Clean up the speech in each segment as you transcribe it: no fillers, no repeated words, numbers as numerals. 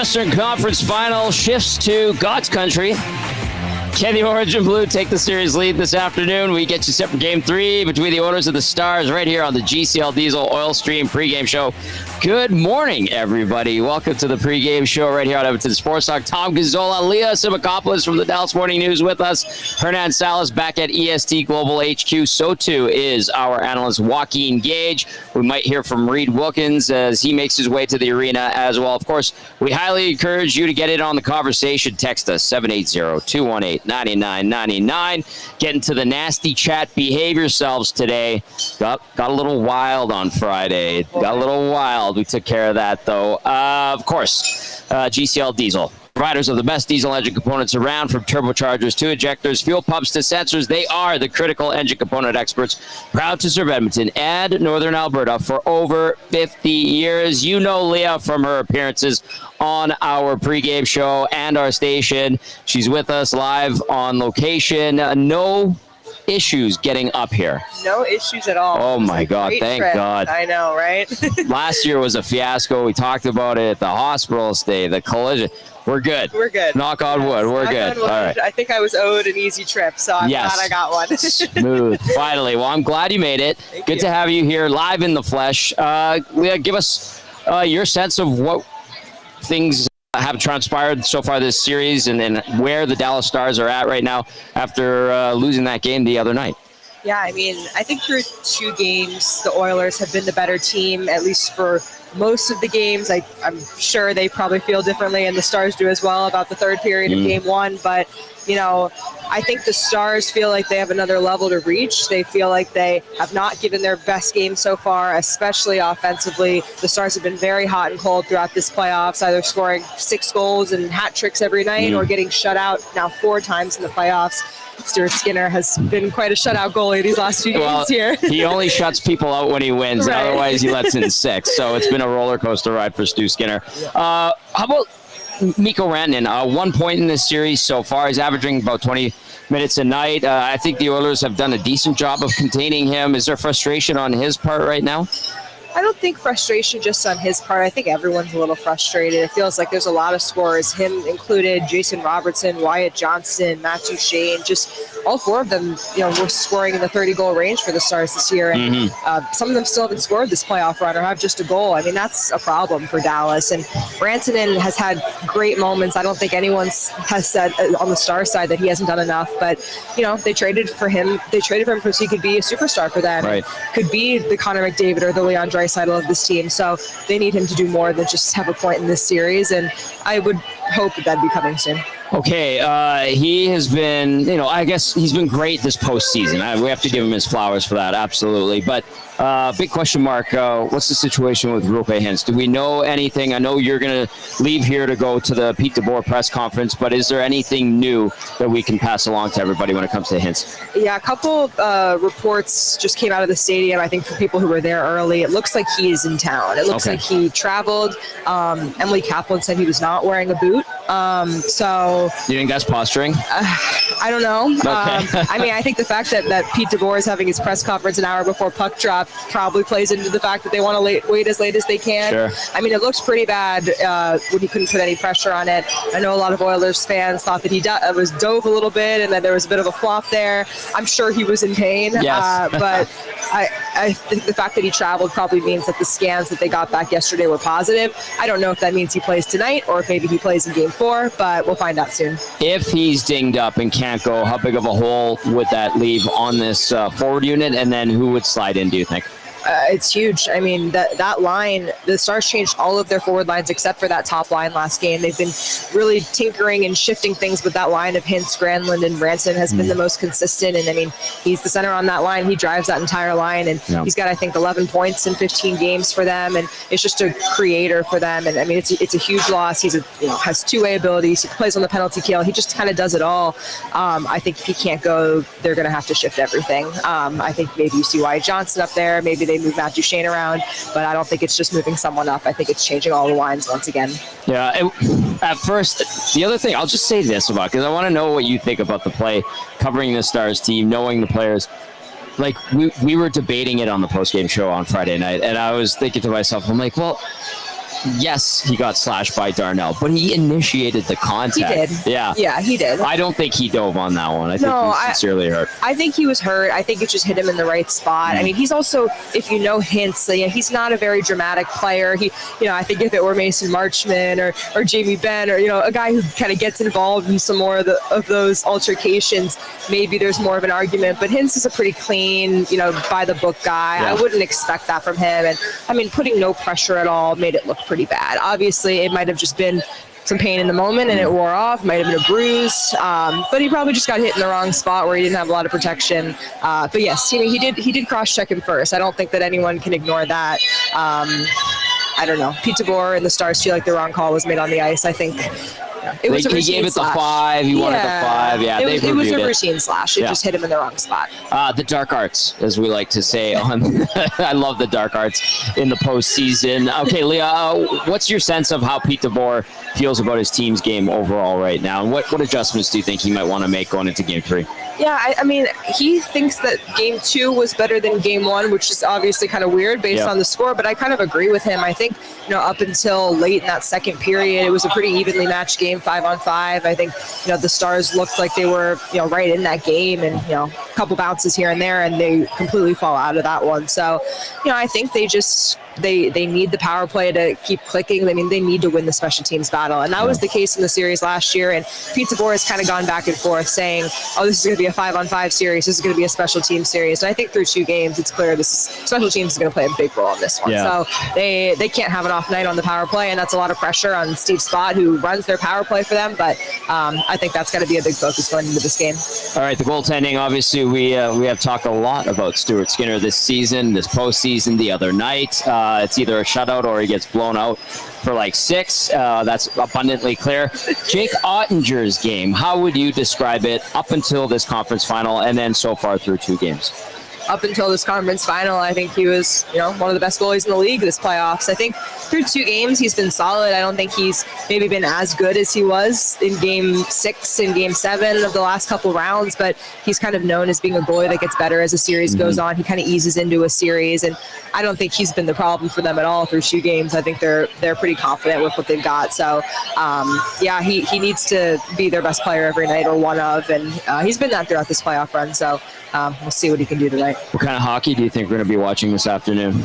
Western Conference Final shifts to God's country. Can the Orange and Blue take the series lead this afternoon? We get you set for Game 3 between the Oilers and the Stars right here on the GCL Diesel Oil Stream pregame show. Good morning, everybody. Welcome to the pregame show right here on Edmonton Sports Talk. Tom Gazzola, Leah Simakopoulos from the Dallas Morning News with us. Hernan Salas back at EST Global HQ. So too is our analyst Joaquin Gage. We might hear from Reed Wilkins as he makes his way to the arena as well. Of course, we highly encourage you to get in on the conversation. Text us 780-218-9999. Get into the nasty chat. Behave yourselves today. Got a little wild on Friday. Got a little wild. We took care of that, though. Of course, GCL Diesel. Providers of the best diesel engine components around, from turbochargers to injectors, fuel pumps to sensors. They are the critical engine component experts. Proud to serve Edmonton and Northern Alberta for over 50 years. You know Leah from her appearances on our pregame show and our station. She's with us live on location. No issues getting up here. No issues at all. Oh my God, thank God. I know, right? Last year was a fiasco. We talked about it at the hospital stay, the collision. We're good. We're good. Knock on wood. We're good. All right. I think I was owed an easy trip, so I'm glad I got one. Smooth. Finally. Well, I'm glad you made it. Good to have you here live in the flesh. Leah, give us your sense of what things have transpired so far this series, and then where the Dallas Stars are at right now after losing that game the other night. Yeah, I mean, I think through 2 games, the Oilers have been the better team, at least for most of the games. I'm sure they probably feel differently, and the Stars do as well, about the third period of Game 1. But, you know, I think the Stars feel like they have another level to reach. They feel like they have not given their best game so far, especially offensively. The Stars have been very hot and cold throughout this playoffs, either scoring 6 goals and hat tricks every night or getting shut out now 4 times in the playoffs. Stuart Skinner has been quite a shutout goalie these last few games here. He only shuts people out when he wins. Right. Otherwise, he lets in 6. So it's been a roller coaster ride for Stu Skinner. How about Mikko Rantanen? 1 point in this series so far. He's averaging about 20 minutes a night. I think the Oilers have done a decent job of containing him. Is there frustration on his part right now? I don't think frustration just on his part. I think everyone's a little frustrated. It feels like there's a lot of scorers, him included, Jason Robertson, Wyatt Johnston, Matthew Shane, just all 4 of them, were scoring in the 30-goal range for the Stars this year. And some of them still haven't scored this playoff run or have just a goal. I mean, that's a problem for Dallas. And Rantanen has had great moments. I don't think anyone has said on the Stars side that he hasn't done enough. But, they traded for him. They traded for him because he could be a superstar for them. Right. Could be the Connor McDavid or the Leon Draisaitl of this team. So they need him to do more than just have a point in this series, and I would hope that'd be coming soon. Okay, he has been, I guess he's been great this postseason. We have to give him his flowers for that, absolutely. But big question mark, what's the situation with Roope Hintz? Do we know anything? I know you're going to leave here to go to the Pete DeBoer press conference, but is there anything new that we can pass along to everybody when it comes to Hintz? Yeah, a couple reports just came out of the stadium, I think, for people who were there early. It looks like he is in town. It looks like he traveled. Emily Kaplan said he was not wearing a boot. So you think that's posturing? I don't know. Okay. I mean, I think the fact that Pete DeBoer is having his press conference an hour before puck drop probably plays into the fact that they want to wait as late as they can. Sure. I mean, it looks pretty bad when he couldn't put any pressure on it. I know a lot of Oilers fans thought that he was dove a little bit and that there was a bit of a flop there. I'm sure he was in pain. Yes. But I think the fact that he traveled probably means that the scans that they got back yesterday were positive. I don't know if that means he plays tonight or if maybe he plays in Game 4, but we'll find out soon. If he's dinged up and can't go, how big of a hole would that leave on this forward unit? And then who would slide in, do you think? It's huge. I mean, that line, the Stars changed all of their forward lines except for that top line last game. They've been really tinkering and shifting things, but that line of Hintz, Granlund, and Branson has been the most consistent. And I mean, he's the center on that line. He drives that entire line, and he's got, I think, 11 points in 15 games for them, and it's just a creator for them. And I mean, it's a huge loss. He's has two-way abilities. He plays on the penalty kill. He just kind of does it all. I think if he can't go, they're going to have to shift everything. I think maybe you see Wyatt Johnston up there. Maybe they move Matthew Shane around, but I don't think it's just moving someone up. I think it's changing all the lines once again. Yeah, at first, the other thing, I'll just say this about, because I want to know what you think about the play, covering the Stars team, knowing the players. Like, we were debating it on the postgame show on Friday night, and I was thinking to myself, I'm like, well, yes, he got slashed by Darnell, but he initiated the contact. He did. Yeah, he did. I don't think he dove on that one. I think he was sincerely hurt. I think he was hurt. I think it just hit him in the right spot. I mean, he's also, if you know Hintz, he's not a very dramatic player. I think if it were Mason Marchman or Jamie Benn or, a guy who kind of gets involved in some more of those altercations, maybe there's more of an argument. But Hintz is a pretty clean, by the book guy. Yeah. I wouldn't expect that from him. And I mean, putting no pressure at all made it look pretty bad. Obviously, it might have just been some pain in the moment and it wore off. Might have been a bruise, but he probably just got hit in the wrong spot where he didn't have a lot of protection. But yes, he did cross-check him first. I don't think that anyone can ignore that. I don't know. Pete DeBoer and the Stars feel like the wrong call was made on the ice. I think it was he gave it the 5. He wanted the 5. Yeah, it was a routine slash. It just hit him in the wrong spot. The dark arts, as we like to say. I love the dark arts in the postseason. Okay, Leah, what's your sense of how Pete DeBoer feels about his team's game overall right now? And what adjustments do you think he might want to make going into Game 3? Yeah, I mean, he thinks that Game 2 was better than Game 1, which is obviously kind of weird based on the score, but I kind of agree with him. I think, up until late in that second period, it was a pretty evenly matched game, 5-on-5. I think, the Stars looked like they were, right in that game and, a couple bounces here and there, and they completely fall out of that one. So, I think they just... They need the power play to keep clicking. I mean, they need to win the special teams battle. And that was the case in the series last year. And Pete DeBoer has kind of gone back and forth saying, this is going to be a 5-on-5 series. This is going to be a special teams series. And I think through 2 games, it's clear special teams is going to play a big role in this one. Yeah. So they can't have an off night on the power play. And that's a lot of pressure on Steve Spott, who runs their power play for them. But I think that's got to be a big focus going into this game. All right, the goaltending, obviously, we have talked a lot about Stuart Skinner this season, this postseason, the other night. It's either a shutout or he gets blown out for like 6. That's abundantly clear. Jake Ottinger's game, how would you describe it up until this conference final and then so far through 2 games? Up until this conference final, I think he was, one of the best goalies in the league this playoffs. I think through 2 games, he's been solid. I don't think he's maybe been as good as he was in Game 6 and Game 7 of the last couple rounds, but he's kind of known as being a goalie that gets better as the series goes on. He kind of eases into a series, and I don't think he's been the problem for them at all through 2 games. I think they're pretty confident with what they've got. So, he needs to be their best player every night or one of, and he's been that throughout this playoff run. So we'll see what he can do tonight. What kind of hockey do you think we're going to be watching this afternoon?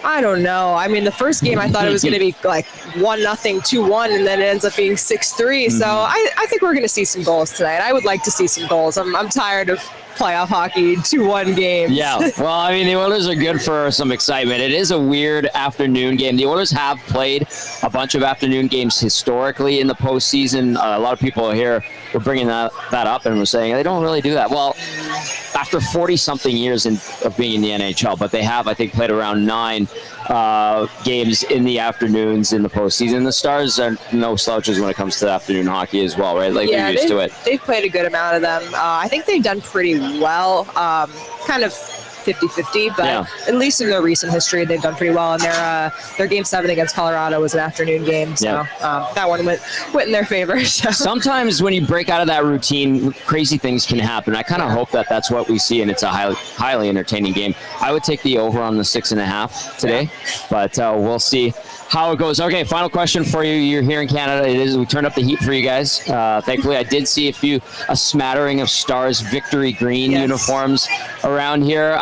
I don't know. I mean, the first game I thought it was going to be like 1-0, 2-1, and then it ends up being 6-3. So I think we're going to see some goals tonight. I would like to see some goals. I'm tired of playoff hockey 2-1 games. Yeah, well, I mean, the Oilers are good for some excitement. It is a weird afternoon game. The Oilers have played a bunch of afternoon games historically in the postseason. A lot of people here were bringing that up and were saying they don't really do that. Well, after 40-something years of being in the NHL, but they have, I think, played around 9 games in the afternoons in the postseason. The Stars are no slouches when it comes to afternoon hockey as well, right? Like, they're used to it. They've played a good amount of them. I think they've done pretty well, kind of 50-50, but at least in their recent history, they've done pretty well. And their Game 7 against Colorado was an afternoon game, so that one went in their favor. So. Sometimes when you break out of that routine, crazy things can happen. I kind of hope that that's what we see, and it's a highly entertaining game. I would take the over on the 6.5 today, but we'll see how it goes. Okay, final question for you. You're here in Canada. We turned up the heat for you guys. Thankfully, I did see a smattering of Stars Victory Green uniforms around here.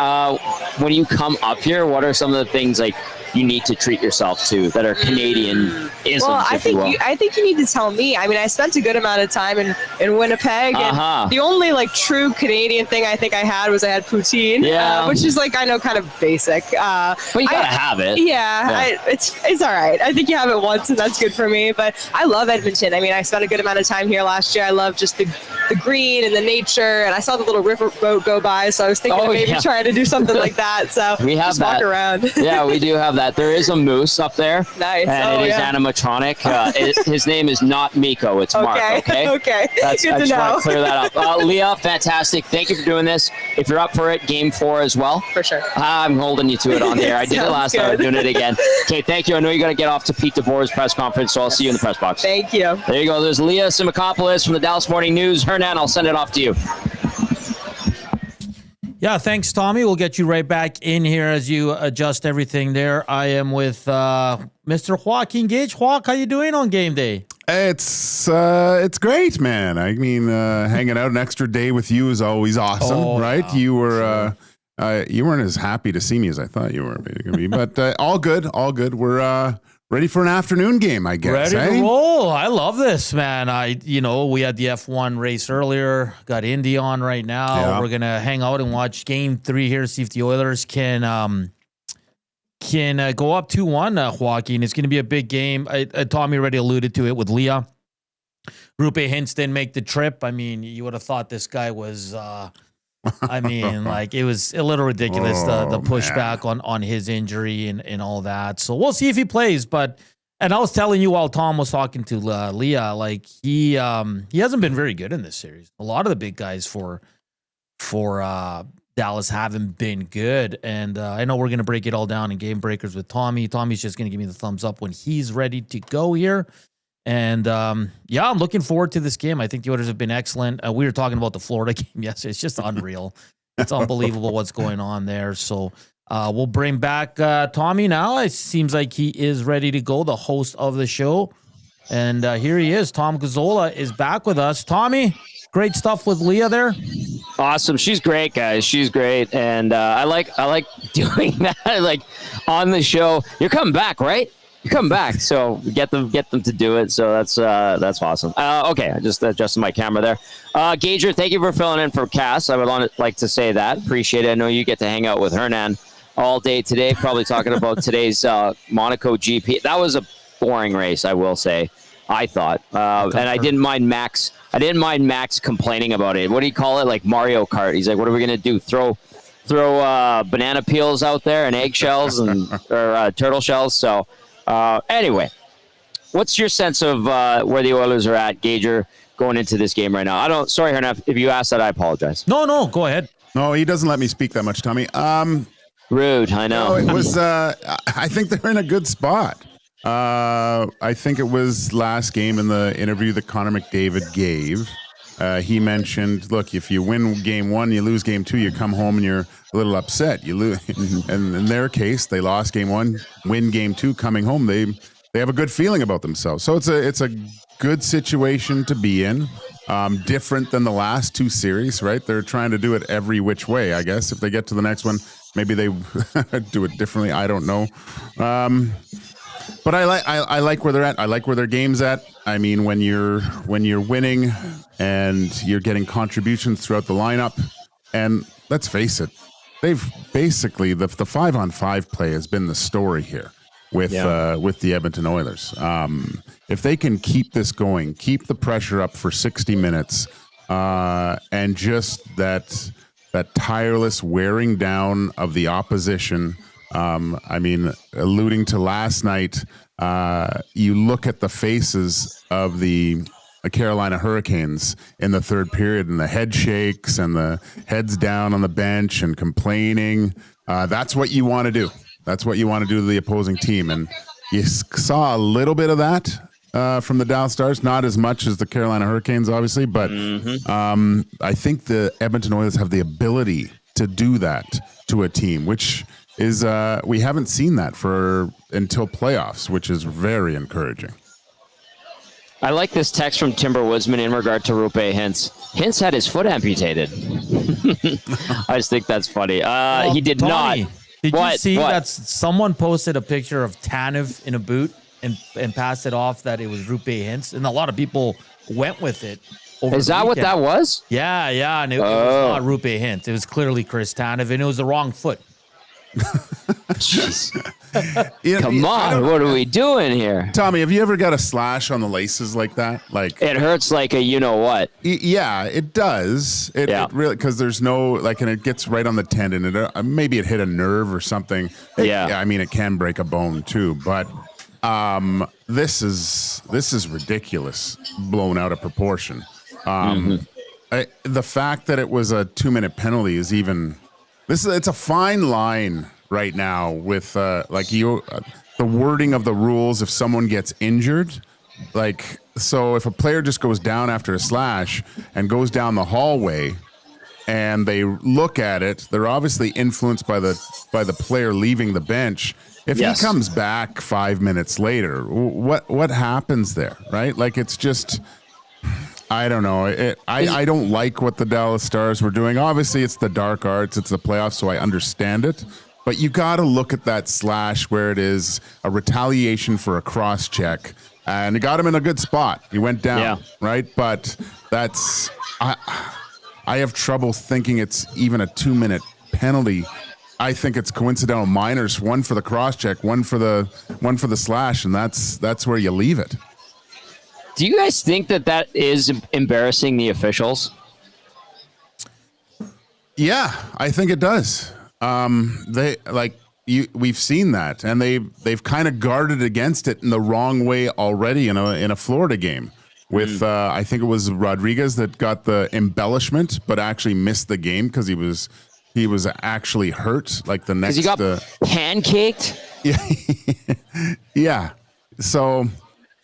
When you come up here, what are some of the things like you need to treat yourself to that are Canadian isms, I think you need to tell me. I mean, I spent a good amount of time in Winnipeg, and the only like true Canadian thing I think I had was I had poutine, which is like, I know, kind of basic. But you gotta have it. It's all right. I think you have it once, and that's good for me. But I love Edmonton. I mean, I spent a good amount of time here last year. I love just the green and the nature, and I saw the little river boat go by, so I was thinking of maybe trying to do something like that. So we have just walk around. Yeah, we do have that. There is a moose up there. Nice. And it is animatronic. His name is not Miko. It's Mark. Okay. Okay. I just want to clear that up. Leah, fantastic. Thank you for doing this. If you're up for it, Game 4 as well. For sure. I'm holding you to it on there. I did it last time. I'm doing it again. Okay. Thank you. I know you got to get off to Pete DeBoer's press conference, so I'll see you in the press box. Thank you. There you go. There's Leah Simakopoulos from the Dallas Morning News. Hernan, I'll send it off to you. Yeah, thanks, Tommy. We'll get you right back in here as you adjust everything there. I am with Mr. Joaquin Gage. Joaquin, how you doing on game day? It's great, man. I mean, hanging out an extra day with you is always awesome, right? Yeah, you were you weren't as happy to see me as I thought you were going to be, but all good. We're ready for an afternoon game, I guess. Ready to roll. I love this, man. We had the F1 race earlier. Got Indy on right now. Yeah. We're gonna hang out and watch Game 3 here. See if the Oilers can go up 2-1. Joaquin, it's gonna be a big game. Tommy already alluded to it with Leah. Rupe Hintz didn't make the trip. I mean, you would have thought this guy was. It was a little ridiculous, the pushback on his injury and all that. So we'll see if he plays. And I was telling you while Tom was talking to Leah, like he hasn't been very good in this series. A lot of the big guys for Dallas haven't been good. And I know we're going to break it all down in Game Breakers with Tommy. Tommy's just going to give me the thumbs up when he's ready to go here. And, I'm looking forward to this game. I think the Oilers have been excellent. We were talking about the Florida game yesterday. It's just unreal. It's unbelievable what's going on there. So we'll bring back Tommy now. It seems like he is ready to go, the host of the show. And here he is. Tom Gazzola is back with us. Tommy, great stuff with Leah there. Awesome. She's great, guys. She's great. And I like doing that, like on the show. You're coming back, right? You come back, so get them to do it. So that's awesome. Okay, I just adjusted my camera there. Gager, thank you for filling in for Cass. I would like to say that. Appreciate it. I know you get to hang out with Hernan all day today, probably talking about today's Monaco GP. That was a boring race, I will say. I thought, and I didn't mind Max. Complaining about it. What do you call it? Like Mario Kart. He's like, "What are we gonna do? Throw banana peels out there and eggshells or turtle shells?" So. Anyway, what's your sense of where the Oilers are at, Gager, going into this game right now? Sorry, Hernan, if you asked that, I apologize. No, go ahead. No, he doesn't let me speak that much, Tommy. Rude, I know. No, it was. I think they're in a good spot. I think it was last game in the interview that Connor McDavid gave. He mentioned, look, if you win game 1, you lose game 2, you come home and you're a little upset. You lose, and in their case, they lost game 1, win game 2, coming home. They have a good feeling about themselves. So it's a good situation to be in. Different than the last 2 series, right? They're trying to do it every which way. I guess if they get to the next one, maybe they do it differently. I don't know. But I like where they're at. I like where their game's at. I mean, when you're winning and you're getting contributions throughout the lineup, and let's face it, they've basically the 5-on-5 play has been the story here with the Edmonton Oilers. If they can keep this going, keep the pressure up for 60 minutes, and just that tireless wearing down of the opposition. I mean, alluding to last night, you look at the faces of the Carolina Hurricanes in the third period and the head shakes and the heads down on the bench and complaining. That's what you want to do. That's what you want to do to the opposing team. And you saw a little bit of that from the Dallas Stars, not as much as the Carolina Hurricanes, obviously, but I think the Edmonton Oilers have the ability to do that to a team, which is we haven't seen that until playoffs, which is very encouraging. I like this text from Timber Woodsman in regard to Rupe Hintz. Hintz had his foot amputated. I just think that's funny. He did Tommy, not. Did you see that someone posted a picture of Tanev in a boot and passed it off that it was Rupe Hintz, and a lot of people went with it. Is that what that was? Yeah, and it was not Rupe Hintz. It was clearly Chris Tanev, and it was the wrong foot. Jeez. Come on, what are we doing here? Tommy, have you ever got a slash on the laces like that? Like it hurts like a you-know-what. Yeah, it does. It really, because there's no, and it gets right on the tendon. Maybe it hit a nerve or something. I mean, it can break a bone too, but this is ridiculous, blown out of proportion. The fact that it was a 2-minute penalty is even... It's a fine line right now with the wording of the rules. If someone gets injured, so if a player just goes down after a slash and goes down the hallway and they look at it, they're obviously influenced by the player leaving the bench. If Yes. he comes back 5 minutes later, what happens there, right? Like, it's just, I don't know. I don't like what the Dallas Stars were doing. Obviously, it's the dark arts, it's the playoffs, so I understand it. But you got to look at that slash where it is a retaliation for a cross check, and it got him in a good spot. He went down, right? But that's I have trouble thinking it's even a 2-minute penalty. I think it's coincidental minors, one for the cross check, one for the slash, and that's where you leave it. Do you guys think that is embarrassing the officials? Yeah, I think it does. We've seen that, and they've kind of guarded against it in the wrong way already in a Florida game with I think it was Rodriguez that got the embellishment, but actually missed the game because he was actually hurt. Like the next, because he got pancaked. Yeah, yeah. So,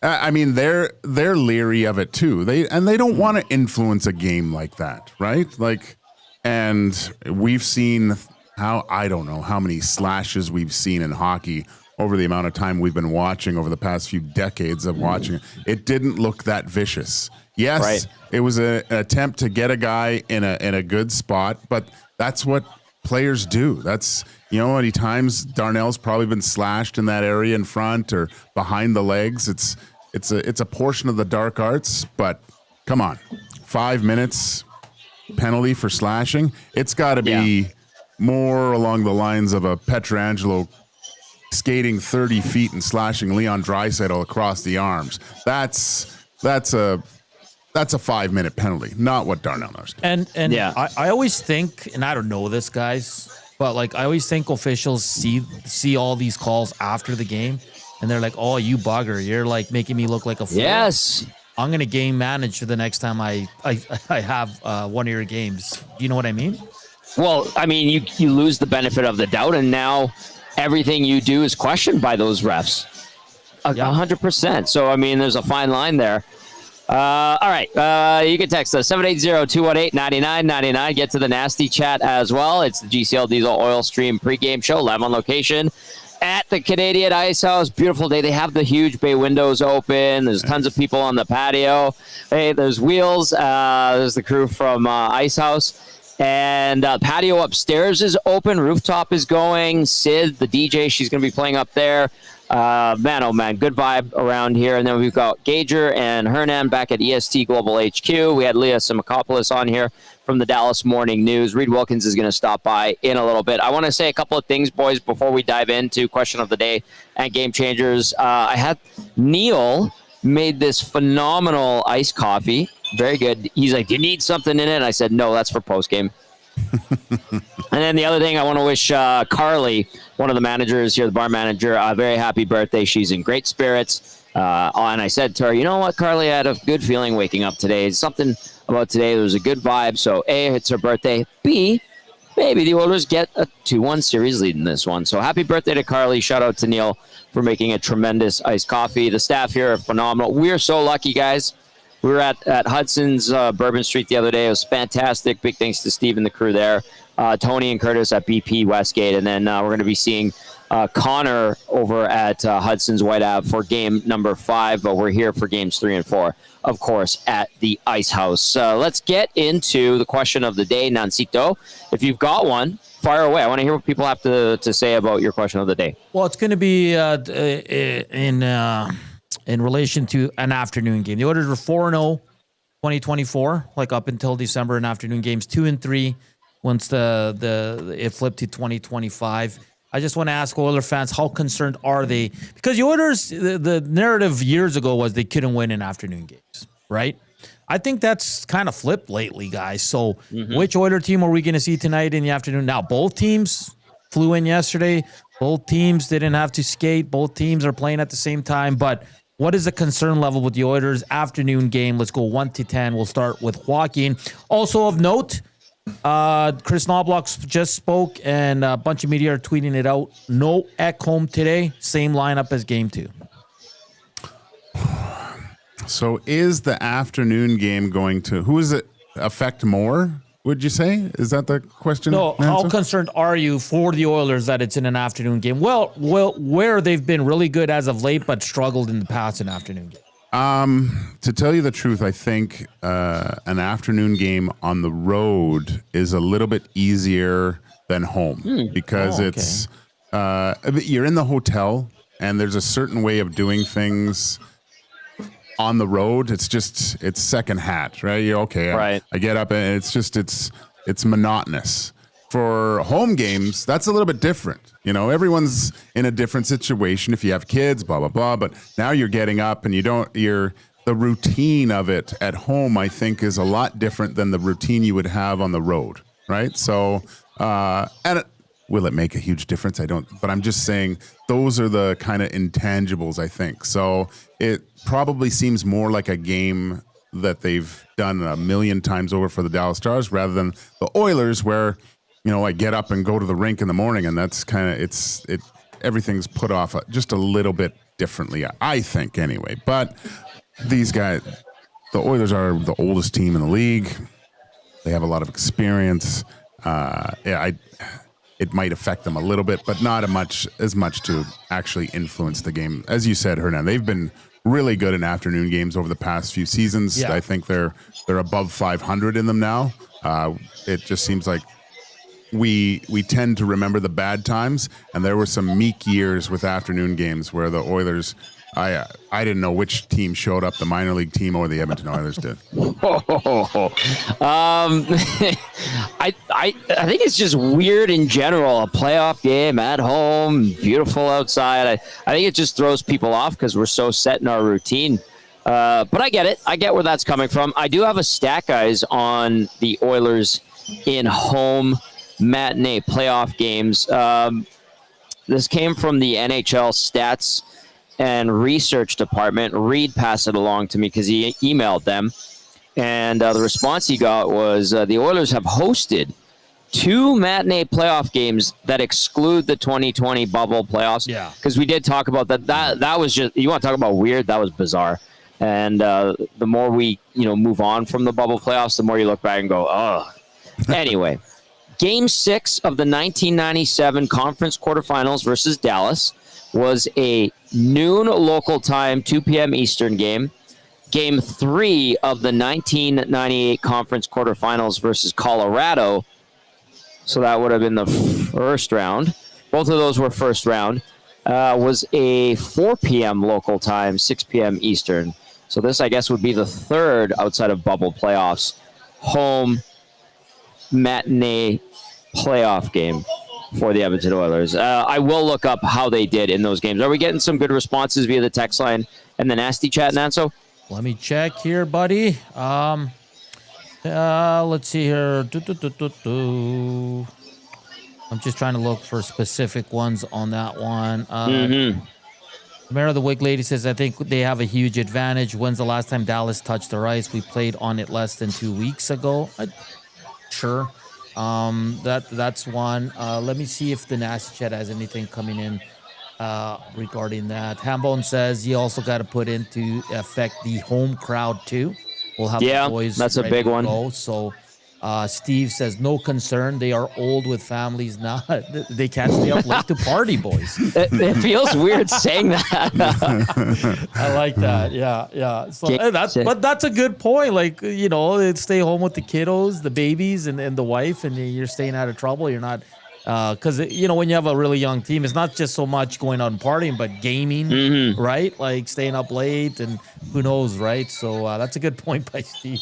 I mean, they're leery of it too. They don't want to influence a game like that, right? Like, and we've seen I don't know how many slashes we've seen in hockey over the amount of time we've been watching over the past few decades of watching it. It didn't look that vicious. Yes, right. It was an attempt to get a guy in a good spot, but that's what players do. That's, how many times Darnell's probably been slashed in that area in front or behind the legs. It's a portion of the dark arts, but come on, 5 minutes penalty for slashing. It's got to be more along the lines of a Pietrangelo skating 30 feet and slashing Leon Draisaitl across the arms. That's a 5-minute penalty, not what Darnell knows. And I always think, and I don't know this, guys, but like I always think officials see all these calls after the game, and they're like, "Oh, you bugger! You're like making me look like a fool." Yes, I'm gonna game manage for the next time I have one of your games. You know what I mean? Well, I mean, you lose the benefit of the doubt, and now everything you do is questioned by those refs. 100%. So, I mean, there's a fine line there. All right. You can text us 780-218-9999. Get to the nasty chat as well. It's the GCL Diesel Oil Stream pregame show live on location at the Canadian Icehouse. Beautiful day. They have the huge bay windows open. There's tons of people on the patio. Hey, there's Wheels. There's the crew from Icehouse. And patio upstairs is open. Rooftop is going. Sid, the DJ, she's going to be playing up there. Man, oh man, good vibe around here. And then we've got Gager and Hernan back at EST Global HQ. We had Leah Simakopoulos on here from the Dallas Morning News. Reed Wilkins is going to stop by in a little bit. I want to say a couple of things, boys, before we dive into question of the day and game changers. I had Neil made this phenomenal iced coffee. Very good. He's like, "Do you need something in it?" I said, "No, that's for postgame." And then the other thing, I want to wish Carly, one of the managers here, the bar manager, a very happy birthday. She's in great spirits. And I said to her, "You know what, Carly, I had a good feeling waking up today. Something about today, there was a good vibe." So A, it's her birthday. B, maybe the Oilers get a 2-1 series lead in this one. So happy birthday to Carly. Shout out to Neil for making a tremendous iced coffee. The staff here are phenomenal. We're so lucky, guys. We were at Hudson's Bourbon Street the other day. It was fantastic. Big thanks to Steve and the crew there. Tony and Curtis at BP Westgate. And then we're going to be seeing Connor over at Hudson's White Ave for game number 5. But we're here for games 3 and 4, of course, at the Icehouse. Let's get into the question of the day, Nancito. If you've got one, fire away. I want to hear what people have to say about your question of the day. Well, it's going to be in relation to an afternoon game. The Oilers were 4-0 2024, like up until December in afternoon games, 2-3 once it flipped to 2025. I just want to ask Oiler fans, how concerned are they? Because the Oilers, the narrative years ago was they couldn't win in afternoon games, right? I think that's kind of flipped lately, guys. So which Oiler team are we going to see tonight in the afternoon? Now, both teams flew in yesterday. Both teams didn't have to skate. Both teams are playing at the same time, but what is the concern level with the Oilers afternoon game? Let's go 1 to 10. We'll start with Joaquin. Also of note, Chris Knoblock just spoke, and a bunch of media are tweeting it out. No Ekholm today. Same lineup as game 2. So is the afternoon game going to, who does it affect more? would you say? Is that the question? No, how Nancy? concerned are you for the Oilers that it's in an afternoon game? Well, where they've been really good as of late, but struggled in the past in afternoon games. To tell you the truth, I think an afternoon game on the road is a little bit easier than home because it's you're in the hotel and there's a certain way of doing things on the road. It's second hat, right? You're okay. Right. I get up and it's monotonous. For home games, that's a little bit different. You know, everyone's in a different situation. If you have kids, blah, blah, blah. But now you're getting up and the routine of it at home, I think, is a lot different than the routine you would have on the road, right? So, will it make a huge difference? I don't, but I'm just saying those are the kind of intangibles, I think. So it probably seems more like a game that they've done a million times over for the Dallas Stars rather than the Oilers where, you know, I get up and go to the rink in the morning, and that's kind of everything's put off just a little bit differently, I think, anyway. But these guys, the Oilers are the oldest team in the league. They have a lot of experience. It might affect them a little bit, but not as much to actually influence the game. As you said, Hernan, they've been really good in afternoon games over the past few seasons. Yeah. I think they're above 500 in them now. It just seems like we tend to remember the bad times, and there were some meek years with afternoon games where the Oilers, I didn't know which team showed up, the minor league team or the Edmonton Oilers did. I think it's just weird in general. A playoff game at home, beautiful outside. I think it just throws people off because we're so set in our routine. But I get it. I get where that's coming from. I do have a stat, guys, on the Oilers in home matinee playoff games. This came from the NHL stats and research department. Reed passed it along to me because he emailed them. And the response he got was the Oilers have hosted 2 matinee playoff games that exclude the 2020 bubble playoffs. Yeah. Because we did talk about that. That was just, you want to talk about weird? That was bizarre. And the more we move on from the bubble playoffs, the more you look back and go, oh. Anyway, Game 6 of the 1997 conference quarterfinals versus Dallas was a noon local time, 2 p.m. Eastern game. Game 3 of the 1998 conference quarterfinals versus Colorado, so that would have been the first round. Both of those were first round. Was a 4 p.m. local time, 6 p.m. Eastern. So this, I guess, would be the third outside of bubble playoffs home matinee playoff game for the Edmonton Oilers. I will look up how they did in those games. Are we getting some good responses via the text line and the nasty chat, Nanso? Let me check here, buddy. Let's see here. I'm just trying to look for specific ones on that one. Mara the Wig Lady says, I think they have a huge advantage. When's the last time Dallas touched their ice? We played on it less than 2 weeks ago. Sure. That's one. Let me see if the nasty chat has anything coming in regarding that. Hambone says you also got to put into effect the home crowd too. We'll have the boys. That's a big one. Go. So Steve says no concern. They are old with families now. They can't stay up late to party, boys. It feels weird saying that. I like that. Yeah. So that's a good point. Like, stay home with the kiddos, the babies, and the wife, and you're staying out of trouble. You're not, because when you have a really young team, it's not just so much going out and partying, but gaming, right? Like staying up late, and who knows, right? So that's a good point by Steve.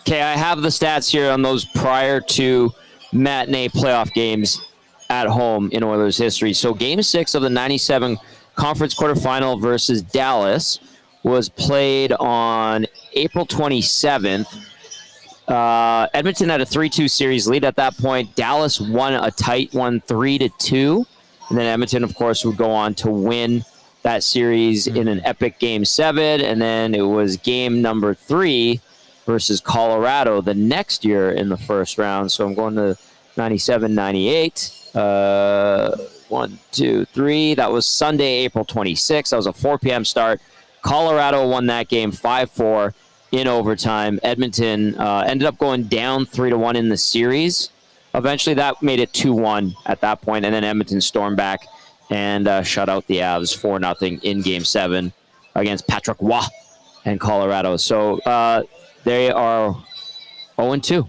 Okay, I have the stats here on those prior to matinee playoff games at home in Oilers history. So Game 6 of the 97 conference quarterfinal versus Dallas was played on April 27th. Edmonton had a 3-2 series lead at that point. Dallas won a tight one, 3-2. And then Edmonton, of course, would go on to win that series in an epic Game 7. And then it was game number 3 versus Colorado the next year in the first round. So I'm going to 97-98. 1, 2, 3. That was Sunday, April 26th. That was a 4 p.m. start. Colorado won that game 5-4. in overtime. Edmonton ended up going down 3-1 in the series. Eventually, that made it 2-1 at that point, and then Edmonton stormed back and shut out the Avs 4-0 in Game 7 against Patrick Roy and Colorado. So they are 0-2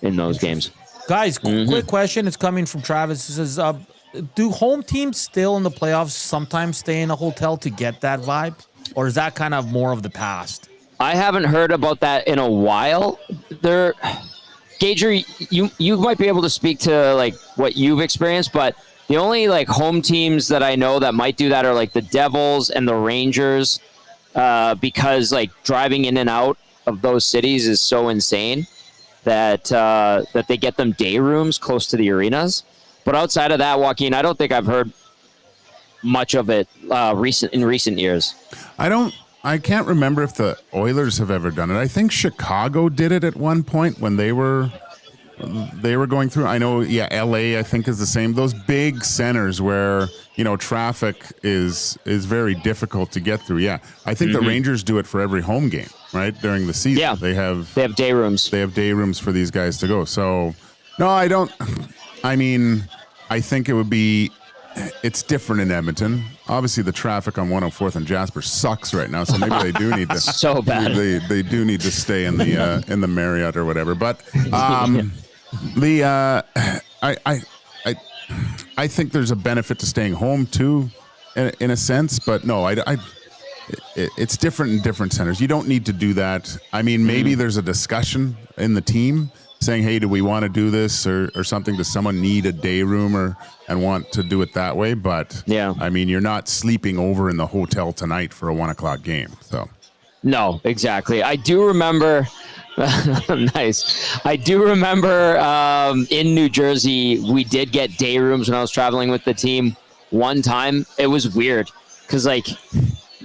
in those games. Guys, quick question. It's coming from Travis. It says, do home teams still in the playoffs sometimes stay in a hotel to get that vibe? Or is that kind of more of the past? I haven't heard about that in a while. Gager, you might be able to speak to like what you've experienced, but the only like home teams that I know that might do that are like the Devils and the Rangers, because like driving in and out of those cities is so insane that they get them day rooms close to the arenas. But outside of that, Joaquin, I don't think I've heard much of it in recent years. I can't remember if the Oilers have ever done it. I think Chicago did it at one point when they were going through. I know, LA I think is the same. Those big centers where, traffic is very difficult to get through. Yeah. I think the Rangers do it for every home game, right? During the season. Yeah. They have day rooms. They have day rooms for these guys to go. So, no, I don't. I mean, I think it's different in Edmonton. Obviously, the traffic on 104th and Jasper sucks right now, so maybe they do need to. So bad. They do need to stay in the Marriott or whatever. But I think there's a benefit to staying home too, in a sense. But no, it's different in different centers. You don't need to do that. I mean, maybe there's a discussion in the team saying, hey, do we want to do this or something? Does someone need a day room and want to do it that way? But yeah, I mean, you're not sleeping over in the hotel tonight for a 1:00 game. So no, exactly. I do remember. Nice. I do remember in New Jersey, we did get day rooms when I was traveling with the team one time. It was weird because like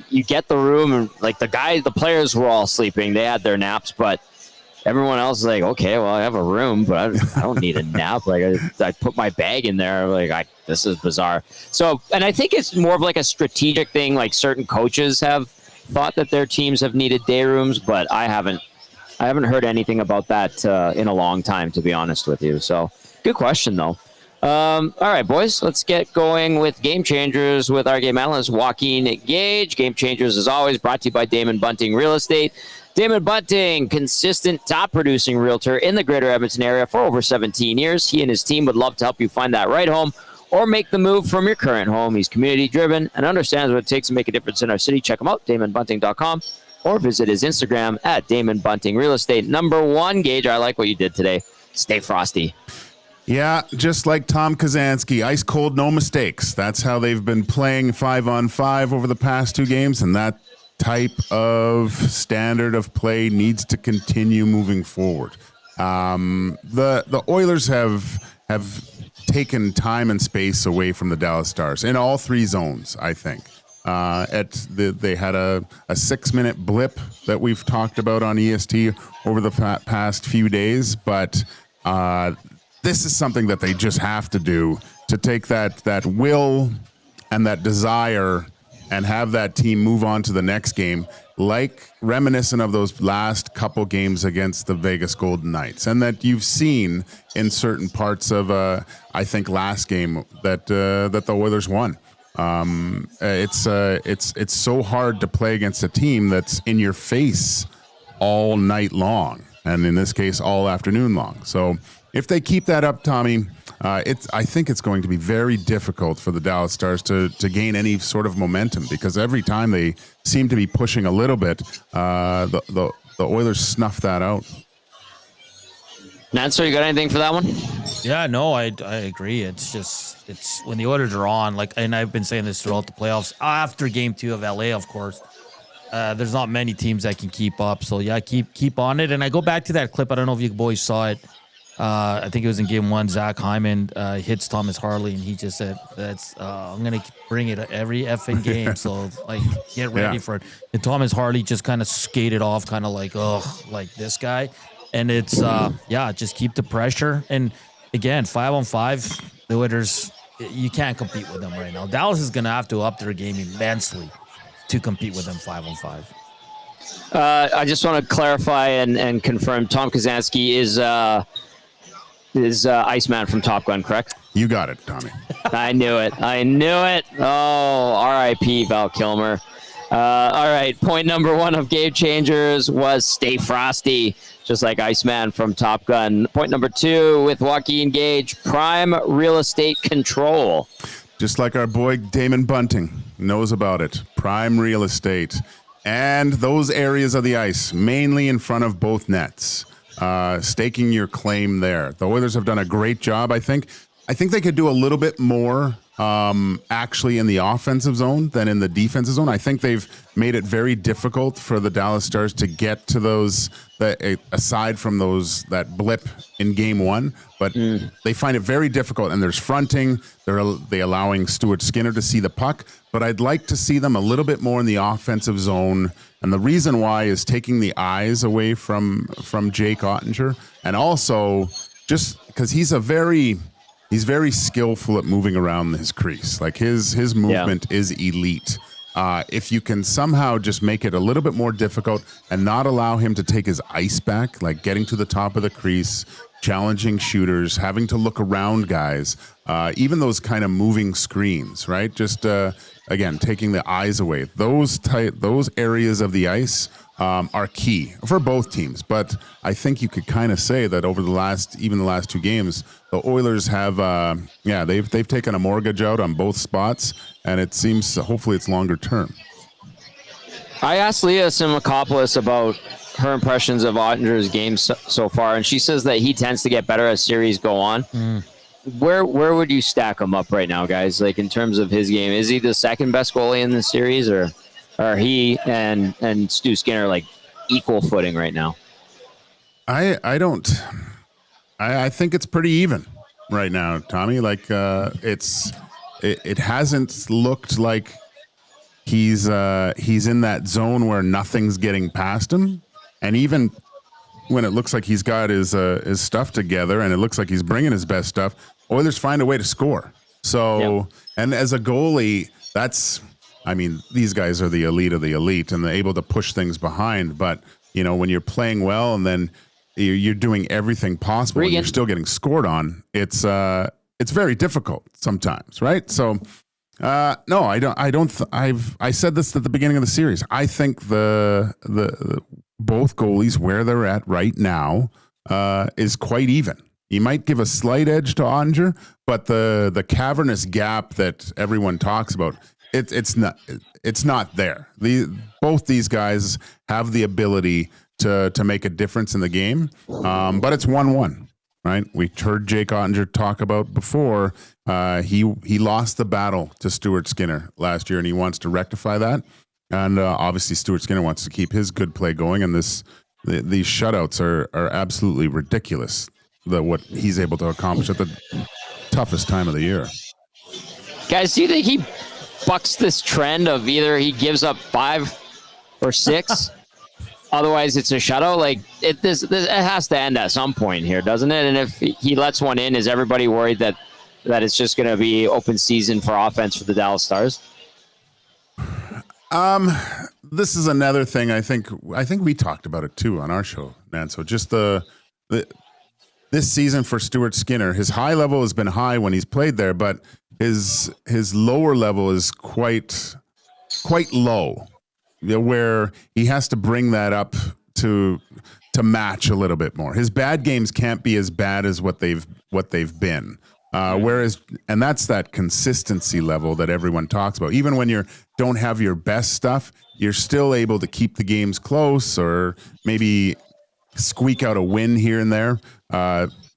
you get the room and like the players were all sleeping. They had their naps, but everyone else is like, okay, well, I have a room, but I don't need a nap. Like I put my bag in there. Like this is bizarre. So, and I think it's more of like a strategic thing. Like certain coaches have thought that their teams have needed day rooms, but I haven't heard anything about that in a long time, to be honest with you. So good question though. All right, boys, let's get going with Game Changers with our game analyst, Joaquin Gage. Game Changers, as always, brought to you by Damon Bunting Real Estate. Damon Bunting, consistent top-producing realtor in the greater Edmonton area for over 17 years. He and his team would love to help you find that right home or make the move from your current home. He's community-driven and understands what it takes to make a difference in our city. Check him out, DamonBunting.com, or visit his Instagram at Damon Bunting Real Estate. Number one, Gage, I like what you did today. Stay frosty. Yeah, just like Tom Kazansky, ice cold, no mistakes. That's how they've been playing 5-on-5 over the past two games, and that type of standard of play needs to continue moving forward. The Oilers have taken time and space away from the Dallas Stars in all three zones, I think. They had a 6-minute blip that we've talked about on EST over the past few days, but this is something that they just have to do to take that will and that desire and have that team move on to the next game, like reminiscent of those last couple games against the Vegas Golden Knights, and that you've seen in certain parts of, I think, last game that the Oilers won. It's so hard to play against a team that's in your face all night long, and in this case, all afternoon long. So if they keep that up, Tommy, I think it's going to be very difficult for the Dallas Stars to gain any sort of momentum, because every time they seem to be pushing a little bit, the Oilers snuff that out. Nancy, you got anything for that one? Yeah, no, I agree. It's when the Oilers are on, like, and I've been saying this throughout the playoffs, after Game 2 of LA, of course, there's not many teams that can keep up. So yeah, keep on it. And I go back to that clip. I don't know if you boys saw it. I think it was in Game 1. Zach Hyman hits Thomas Harley, and he just said, I'm going to bring it every effing game. So, like, get ready for it. And Thomas Harley just kind of skated off, kind of like, like this guy. And it's, just keep the pressure. And, again, 5-on-5, the Oilers, you can't compete with them right now. Dallas is going to have to up their game immensely to compete with them 5-on-5. I just want to clarify and confirm. Tom Kazansky is Iceman from Top Gun, correct? You got it, Tommy. I knew it. Oh, R.I.P. Val Kilmer. All right. Point number 1 of Game Changers was stay frosty, just like Iceman from Top Gun. Point number 2 with Joaquin Gage, prime real estate control. Just like our boy Damon Bunting knows about it. Prime real estate. And those areas of the ice, mainly in front of both nets. Staking your claim there. The Oilers have done a great job, I think. I think they could do a little bit more actually in the offensive zone than in the defensive zone. I think they've made it very difficult for the Dallas Stars to get to those, aside from that blip in game 1. But they find it very difficult, and there's fronting. They're allowing Stuart Skinner to see the puck. But I'd like to see them a little bit more in the offensive zone. And the reason why is taking the eyes away from Jake Ottinger, and also just because he's very skillful at moving around his crease. Like his movement is elite. If you can somehow just make it a little bit more difficult and not allow him to take his ice back, like getting to the top of the crease, challenging shooters, having to look around guys, even those kind of moving screens, right? Just again, taking the eyes away. Those areas of the ice are key for both teams. But I think you could kind of say that over the last 2 games, the Oilers have, they've taken a mortgage out on both spots, and it seems hopefully it's longer term. I asked Leah Simakopoulos about her impressions of Ottinger's game so far, and she says that he tends to get better as series go on. Where would you stack him up right now, guys? Like in terms of his game, is he the second best goalie in the series, or are he and Stu Skinner like equal footing right now? I think it's pretty even right now, Tommy. Like it hasn't looked like he's in that zone where nothing's getting past him, and even when it looks like he's got his stuff together and it looks like he's bringing his best stuff, Oilers find a way to score. So, and as a goalie, these guys are the elite of the elite, and they're able to push things behind. But, when you're playing well and then you're doing everything possible and you're still getting scored on, it's very difficult sometimes, right? So, no, I said this at the beginning of the series. I think the both goalies where they're at right now is quite even. You might give a slight edge to Ottinger, but the cavernous gap that everyone talks about, it's not there. Both these guys have the ability to make a difference in the game, but it's 1-1, right? We heard Jake Ottinger talk about before. He lost the battle to Stuart Skinner last year, and he wants to rectify that. And obviously, Stuart Skinner wants to keep his good play going, and these shutouts are absolutely ridiculous. What he's able to accomplish at the toughest time of the year. Guys, do you think he bucks this trend of either he gives up 5 or 6? Otherwise, it's a shutout. Like it has to end at some point here, doesn't it? And if he lets one in, is everybody worried that it's just going to be open season for offense for the Dallas Stars? This is another thing. I think we talked about it too on our show, man. So just this season for Stuart Skinner, his high level has been high when he's played there, but his lower level is quite low, where he has to bring that up to match a little bit more. His bad games can't be as bad as what they've been. Whereas, and that's that consistency level that everyone talks about. Even when you don't have your best stuff, you're still able to keep the games close or maybe squeak out a win here and there.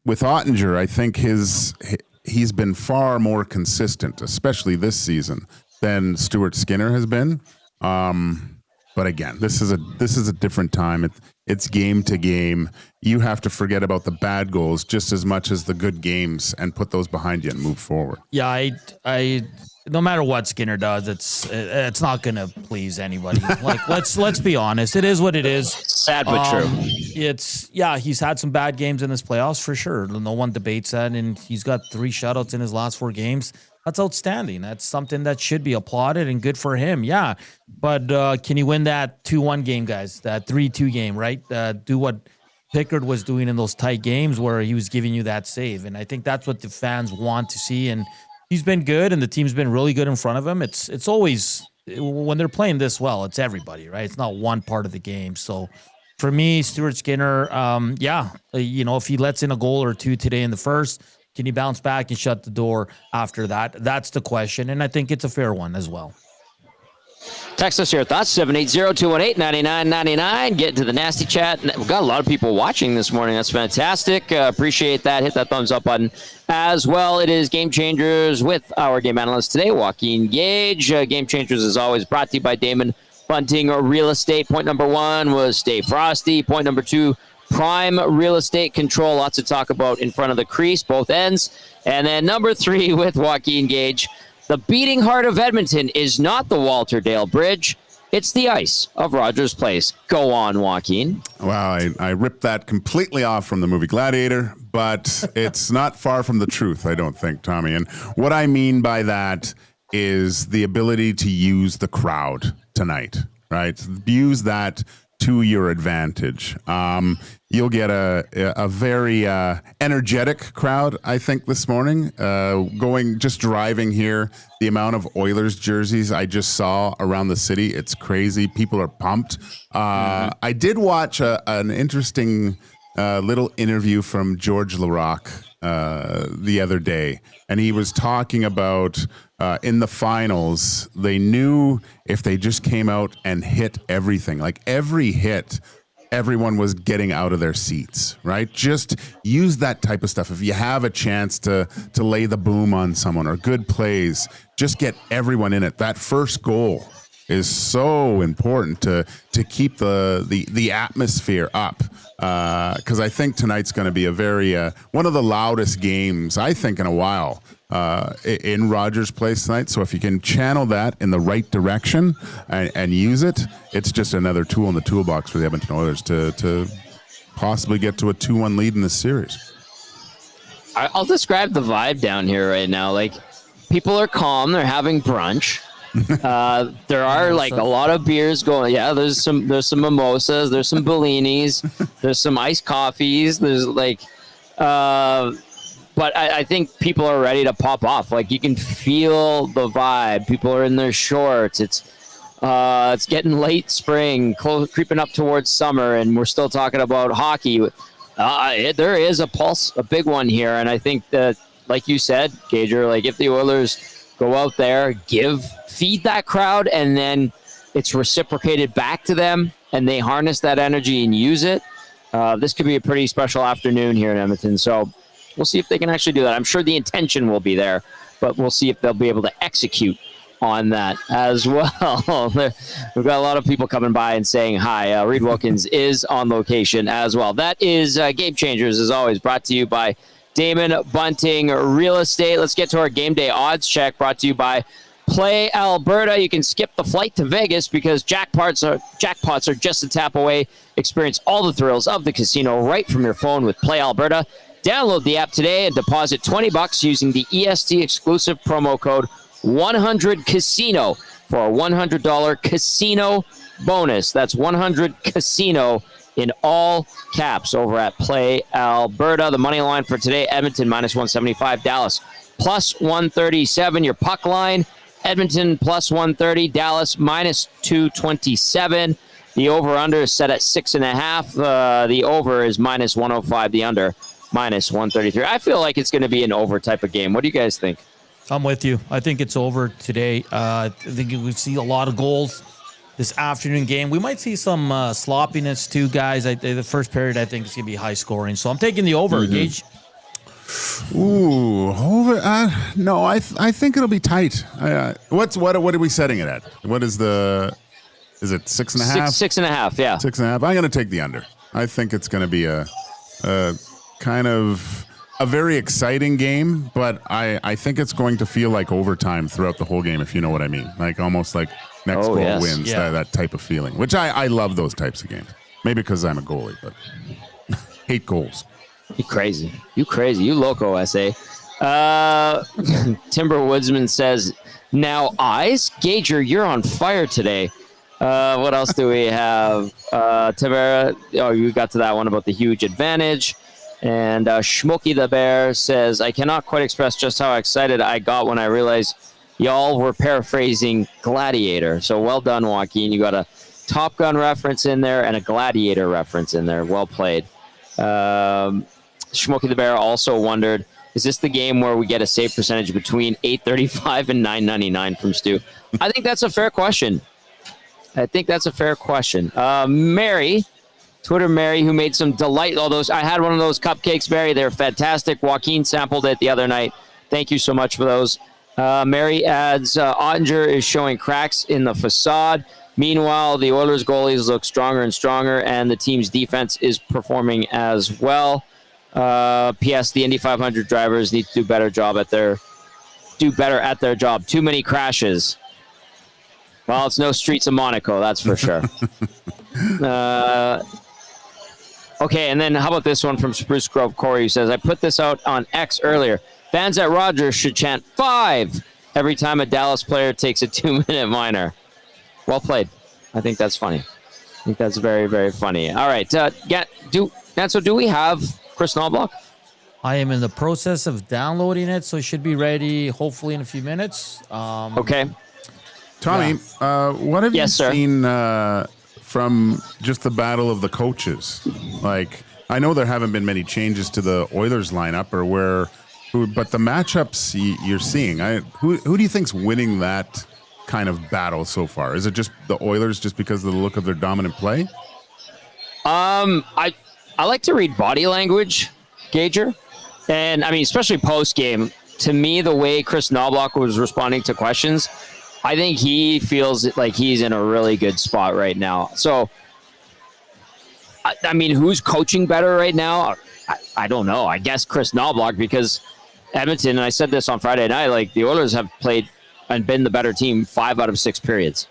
With Ottinger, I think he's been far more consistent, especially this season, than Stuart Skinner has been. But again, this is a different time. It's game to game. You have to forget about the bad goals just as much as the good games and put those behind you and move forward. Yeah, I no matter what Skinner does, it's not going to please anybody. Like let's be honest, it is what it is. Sad but true. He's had some bad games in this playoffs for sure. No one debates that, and he's got 3 shutouts in his last 4 games. That's outstanding. That's something that should be applauded and good for him. Yeah. But can he win that 2-1 game, guys? That 3-2 game, right? Do what Pickard was doing in those tight games where he was giving you that save. And I think that's what the fans want to see. And he's been good, and the team's been really good in front of him. It's always, when they're playing this well, it's everybody, right? It's not one part of the game. So for me, Stuart Skinner, if he lets in a goal or two today in the first, can he bounce back and shut the door after that? That's the question, and I think it's a fair one as well. Text us your thoughts, 780-218-9999. Get into the nasty chat. We've got a lot of people watching this morning. That's fantastic. Appreciate that. Hit that thumbs up button as well. It is Game Changers with our game analyst today, Joaquin Gage. Game Changers, as always, brought to you by Damon Bunting Real Estate. Point number 1 was Stay Frosty. Point number 2, Prime Real Estate Control. Lots to talk about in front of the crease, both ends. And then number 3 with Joaquin Gage. The beating heart of Edmonton is not the Walter Dale Bridge. It's the ice of Rogers Place. Go on, Joaquin. Well, I ripped that completely off from the movie Gladiator, but it's not far from the truth, I don't think, Tommy. And what I mean by that is the ability to use the crowd tonight, right? Use that to your advantage. You'll get a very energetic crowd, I think, this morning. Driving here, the amount of Oilers jerseys I just saw around the city, it's crazy. People are pumped. I did watch an interesting little interview from George Laraque the other day, and he was talking about in the finals, they knew if they just came out and hit everything, like every hit, everyone was getting out of their seats, right? Just use that type of stuff. If you have a chance to lay the boom on someone or good plays, just get everyone in it. That first goal is so important to keep the atmosphere up. Because I think tonight's going to be a very one of the loudest games, I think, in a while in Rogers Place tonight. So if you can channel that in the right direction and use it, it's just another tool in the toolbox for the Edmonton Oilers to possibly get to a 2-1 lead in this series. I'll describe the vibe down here right now. Like, people are calm. They're having brunch. There are like a lot of beers going. Yeah, there's some mimosas, there's some Bellinis, there's some iced coffees. There's but I think people are ready to pop off. Like, you can feel the vibe. People are in their shorts. It's getting late spring, creeping up towards summer, and we're still talking about hockey. There is a pulse, a big one here, and I think that, like you said, Gager, like if the Oilers go out there, feed that crowd, and then it's reciprocated back to them, and they harness that energy and use it. This could be a pretty special afternoon here in Edmonton. So we'll see if they can actually do that. I'm sure the intention will be there, but we'll see if they'll be able to execute on that as well. We've got a lot of people coming by and saying hi. Reed Wilkins is on location as well. That is Game Changers, as always, brought to you by Damon Bunting Real Estate. Let's get to our game day odds check, brought to you by Play Alberta. You can skip the flight to Vegas because jackpots are just a tap away. Experience all the thrills of the casino right from your phone with Play Alberta. Download the app today and deposit $20 using the EST exclusive promo code 100Casino for a $100 casino bonus. That's 100 Casino in all caps over at Play Alberta. The money line for today, Edmonton -175, Dallas +137. Your puck line, Edmonton +130, Dallas -227. The over-under is set at 6.5. The over is -105. The under -133. I feel like it's going to be an over type of game. What do you guys think? I'm with you. I think it's over today. I think we see a lot of goals this afternoon game. We might see some sloppiness too, guys. The first period, I think, is going to be high scoring. So I'm taking the over, Gage. Ooh, over. No, I think it'll be tight. What are we setting it at? What is the? Is it 6.5? 6.5. Yeah. 6.5. I'm going to take the under. I think it's going to be a kind of a very exciting game, but I think it's going to feel like overtime throughout the whole game, if you know what I mean. Like almost like next goal wins. Yeah. That type of feeling, which I love those types of games. Maybe because I'm a goalie, but hate goals. You crazy. You loco, SA. Timber Woodsman says, now eyes? Gager, you're on fire today. What else do we have? Tavera, you got to that one about the huge advantage. And Schmokey the Bear says, I cannot quite express just how excited I got when I realized y'all were paraphrasing Gladiator. So well done, Joaquin. You got a Top Gun reference in there and a Gladiator reference in there. Well played. Schmokey the Bear also wondered, is this the game where we get a save percentage between 835 and 999 from Stu? I think that's a fair question. Mary, Twitter Mary, who made some all those. I had one of those cupcakes, Mary. They're fantastic. Joaquin sampled it the other night. Thank you so much for those. Mary adds, Ottinger is showing cracks in the facade. Meanwhile, the Oilers goalies look stronger and stronger, and the team's defense is performing as well. P.S. The Indy 500 drivers need to do better at their job. Too many crashes. Well, it's no streets of Monaco, that's for sure. Okay, and then how about this one from Spruce Grove Corey, who says, I put this out on X earlier. Fans at Rogers should chant 5 every time a Dallas player takes a 2-minute minor. Well played. I think that's funny. I think that's very, very funny. All right. Do we have Chris Knoblock? I am in the process of downloading it, so it should be ready hopefully in a few minutes. Okay. Tommy, what have you seen from just the battle of the coaches? Like, I know there haven't been many changes to the Oilers lineup but the matchups you're seeing, who do you think's winning that kind of battle so far? Is it just the Oilers just because of the look of their dominant play? I like to read body language, Gager. And, I mean, especially post-game, to me, the way Chris Knoblock was responding to questions, I think he feels like he's in a really good spot right now. So, I mean, who's coaching better right now? I don't know. I guess Chris Knoblock, because Edmonton, and I said this on Friday night, like the Oilers have played and been the better team 5 out of 6 periods.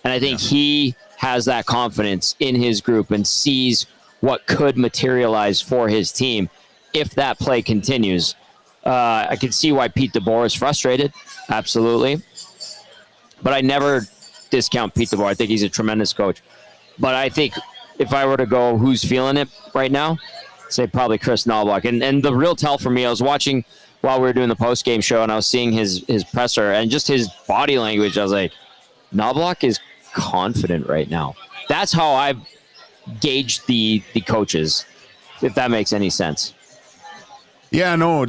And I think he has that confidence in his group and sees what could materialize for his team if that play continues. I can see why Pete DeBoer is frustrated. Absolutely. But I never discount Pete DeBoer. I think he's a tremendous coach. But I think if I were to go who's feeling it right now, I'd say probably Chris Knoblock. And the real tell for me, I was watching while we were doing the post-game show, and I was seeing his presser and just his body language. I was like, Knoblock is confident right now. That's how I've gauged the coaches, if that makes any sense. Yeah, no,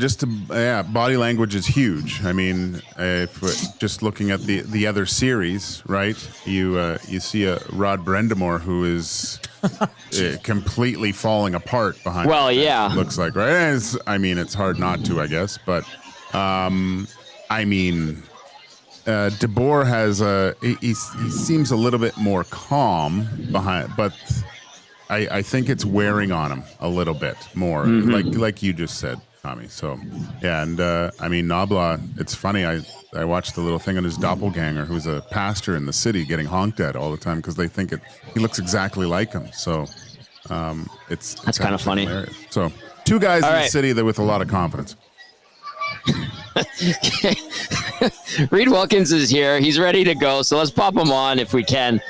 body language is huge. I mean, if we're just looking at the other series, right? You see a Rod Brendamore who is completely falling apart behind. Well, yeah, looks like, right? It's hard not to, I guess, but DeBoer has he seems a little bit more calm behind, but I think it's wearing on him a little bit more, like you just said, Tommy. So, yeah, and Knobloch, it's funny, I watched the little thing on his doppelganger, who's a pastor in the city, getting honked at all the time because they think he looks exactly like him. So, that's kind of funny. Hilarious. So, 2 guys in the city that with a lot of confidence. Reed Wilkins is here. He's ready to go. So let's pop him on if we can.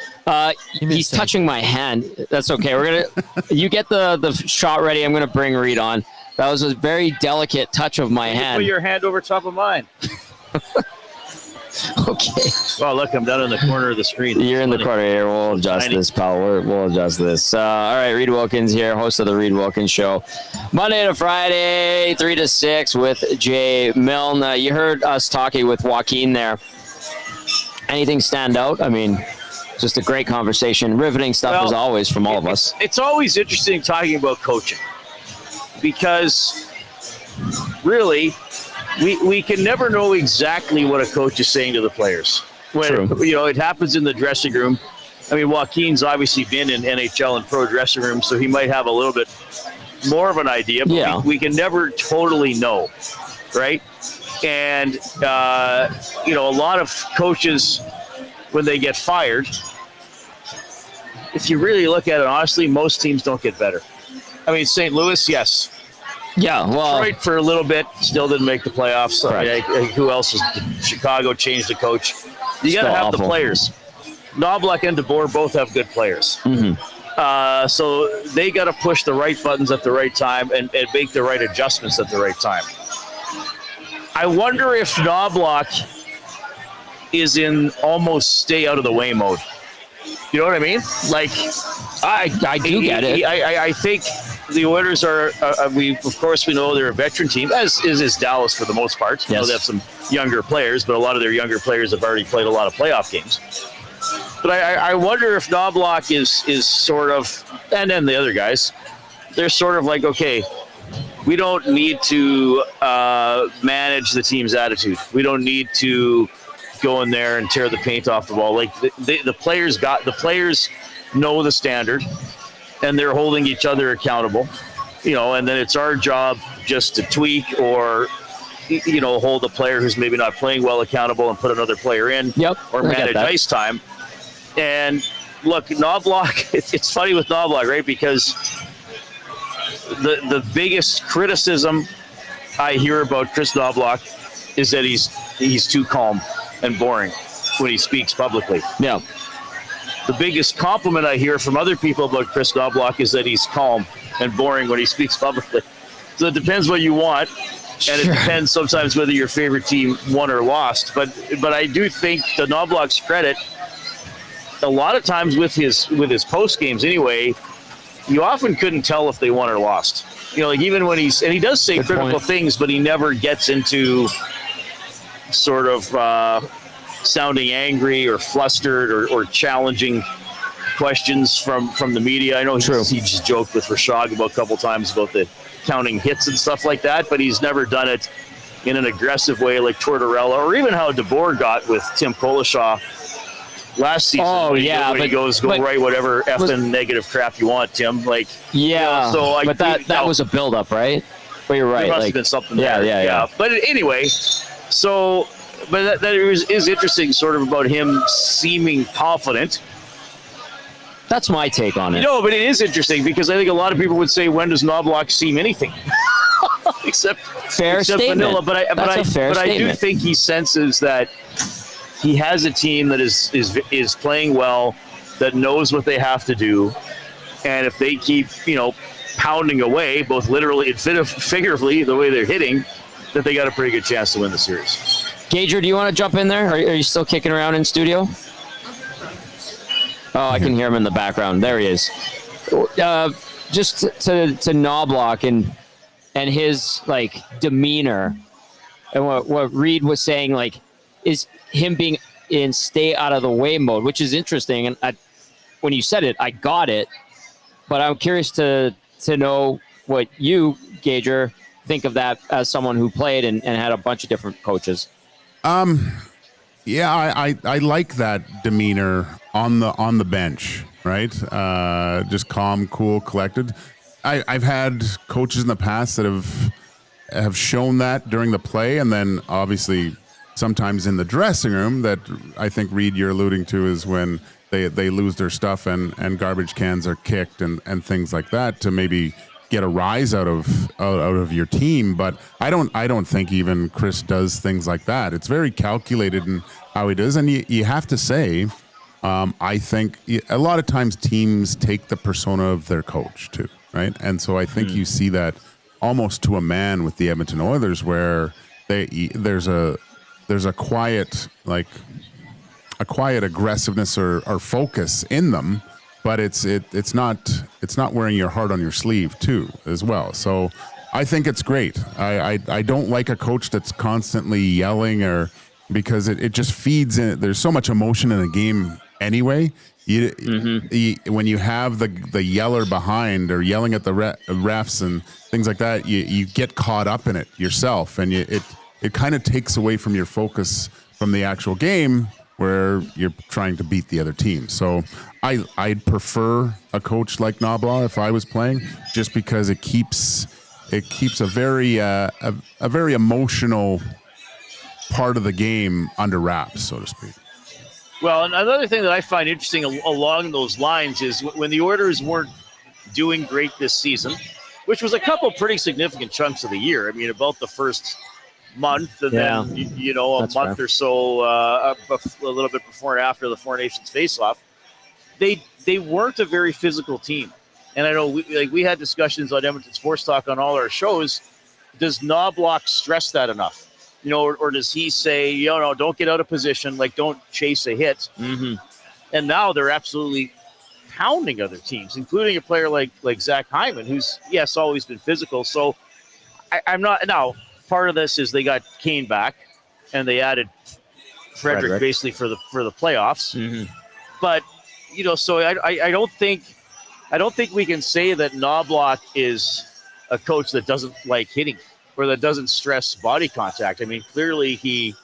He's touching my hand. That's okay. You get the shot ready. I'm gonna bring Reed on. That was a very delicate touch of my hand. Put your hand over top of mine. Okay. Well, look, I'm down in the corner of the screen. You're in the corner here. We'll adjust this, pal. We'll adjust this. All right, Reed Wilkins here, host of the Reed Wilkins Show. Monday to Friday, 3 to 6 with Jay Milne. You heard us talking with Joaquin there. Anything stand out? I mean, just a great conversation. Riveting stuff as always from all of us. It's always interesting talking about coaching because really we can never know exactly what a coach is saying to the players. When it happens in the dressing room. I mean, Joaquin's obviously been in NHL and pro dressing rooms, so he might have a little bit more of an idea, but we can never totally know, right? And, a lot of coaches, when they get fired, if you really look at it honestly, most teams don't get better. I mean, St. Louis, yes. Yeah, well, Detroit for a little bit still didn't make the playoffs. I mean, who else was? Chicago changed the coach. You got to have the players. Knoblock and DeBoer both have good players. So they got to push the right buttons at the right time and make the right adjustments at the right time. I wonder if Knoblock is in almost stay out of the way mode. You know what I mean? Like, I do get it. I think the Oilers are, we know they're a veteran team, as is Dallas for the most part. You know, they have some younger players, but a lot of their younger players have already played a lot of playoff games. But I wonder if Knoblock is sort of, and then the other guys, they're sort of like, okay, we don't need to manage the team's attitude. We don't need to go in there and tear the paint off the wall. Like the players know the standard, and they're holding each other accountable. You know, and then it's our job just to tweak or, you know, hold a player who's maybe not playing well accountable and put another player in. Or manage ice time. And look, Knoblock, it's funny with Knoblock, right? Because the biggest criticism I hear about Chris Knoblock is that he's too calm and boring when he speaks publicly. Yeah. The biggest compliment I hear from other people about Chris Knoblock is that he's calm and boring when he speaks publicly. So it depends what you want, and it depends sometimes whether your favorite team won or lost. But I do think, to Knoblock's credit, a lot of times with his post games anyway, you often couldn't tell if they won or lost. You know, like even when he does say critical things, but he never gets into sort of sounding angry or flustered or challenging questions from the media. I know he just joked with Rashad a couple times about the counting hits and stuff like that, but he's never done it in an aggressive way like Tortorella, or even how DeBoer got with Tim Kolashaw last season. Oh, yeah. He goes, go write whatever effing negative crap you want, Tim. Like, yeah. You know, so that was a build-up, right? But you're right. There must like, have been something there. Yeah. But anyway, so, but that is interesting, sort of about him seeming confident. That's my take on it. No, but it is interesting because I think a lot of people would say, when does Knoblock seem anything? except statement. vanilla. But I do statement. think he senses that he has a team that is playing well, that knows what they have to do, and if they keep, you know, pounding away, both literally and figuratively, the way they're hitting, that they got a pretty good chance to win the series. Gager, do you want to jump in there? Are you still kicking around in studio? Oh, I can hear him in the background. There he is. Just to Knoblock and his like demeanor, and what Reed was saying, like, is him being in stay out of the way mode, which is interesting. And when you said it, I got it, but I'm curious to know what you, Gager, think of that as someone who played and had a bunch of different coaches. Yeah, I like that demeanor on the bench, right? Just calm, cool, collected. I've had coaches in the past that have shown that during the play, and then obviously sometimes in the dressing room, that I think, Reed, you're alluding to, is when they lose their stuff and garbage cans are kicked and things like that to maybe get a rise out of your team. But I don't think even Chris does things like that. It's very calculated in how he does, and you have to say, I think a lot of times teams take the persona of their coach too, right? And so I think you see that almost to a man with the Edmonton Oilers, where there's a quiet aggressiveness or focus in them, but it's not wearing your heart on your sleeve too as well. So I think it's great. I don't like a coach that's constantly yelling, or because it just feeds in. There's so much emotion in a game anyway. When you have the yeller behind or yelling at the refs and things like that, you get caught up in it yourself, and it kind of takes away from your focus from the actual game, where you're trying to beat the other team. So I'd prefer a coach like Knobloch if I was playing, just because it keeps a very emotional part of the game under wraps, so to speak. Well, another thing that I find interesting along those lines is when the Oilers weren't doing great this season, which was a couple pretty significant chunks of the year. I mean, about the first month, and then a That's month fair. or so, a little bit before and after the Four Nations face-off. They weren't a very physical team, and I know we had discussions on Edmonton Sports Talk on all our shows. Does Knoblock stress that enough? Or does he say, no, don't get out of position, like don't chase a hit? Mm-hmm. And now they're absolutely pounding other teams, including a player like Zach Hyman, who's always been physical. So I'm not now. Part of this is they got Kane back, and they added Frederick. Basically for the playoffs. Mm-hmm. But so I don't think we can say that Knoblock is a coach that doesn't like hitting or that doesn't stress body contact. I mean, clearly he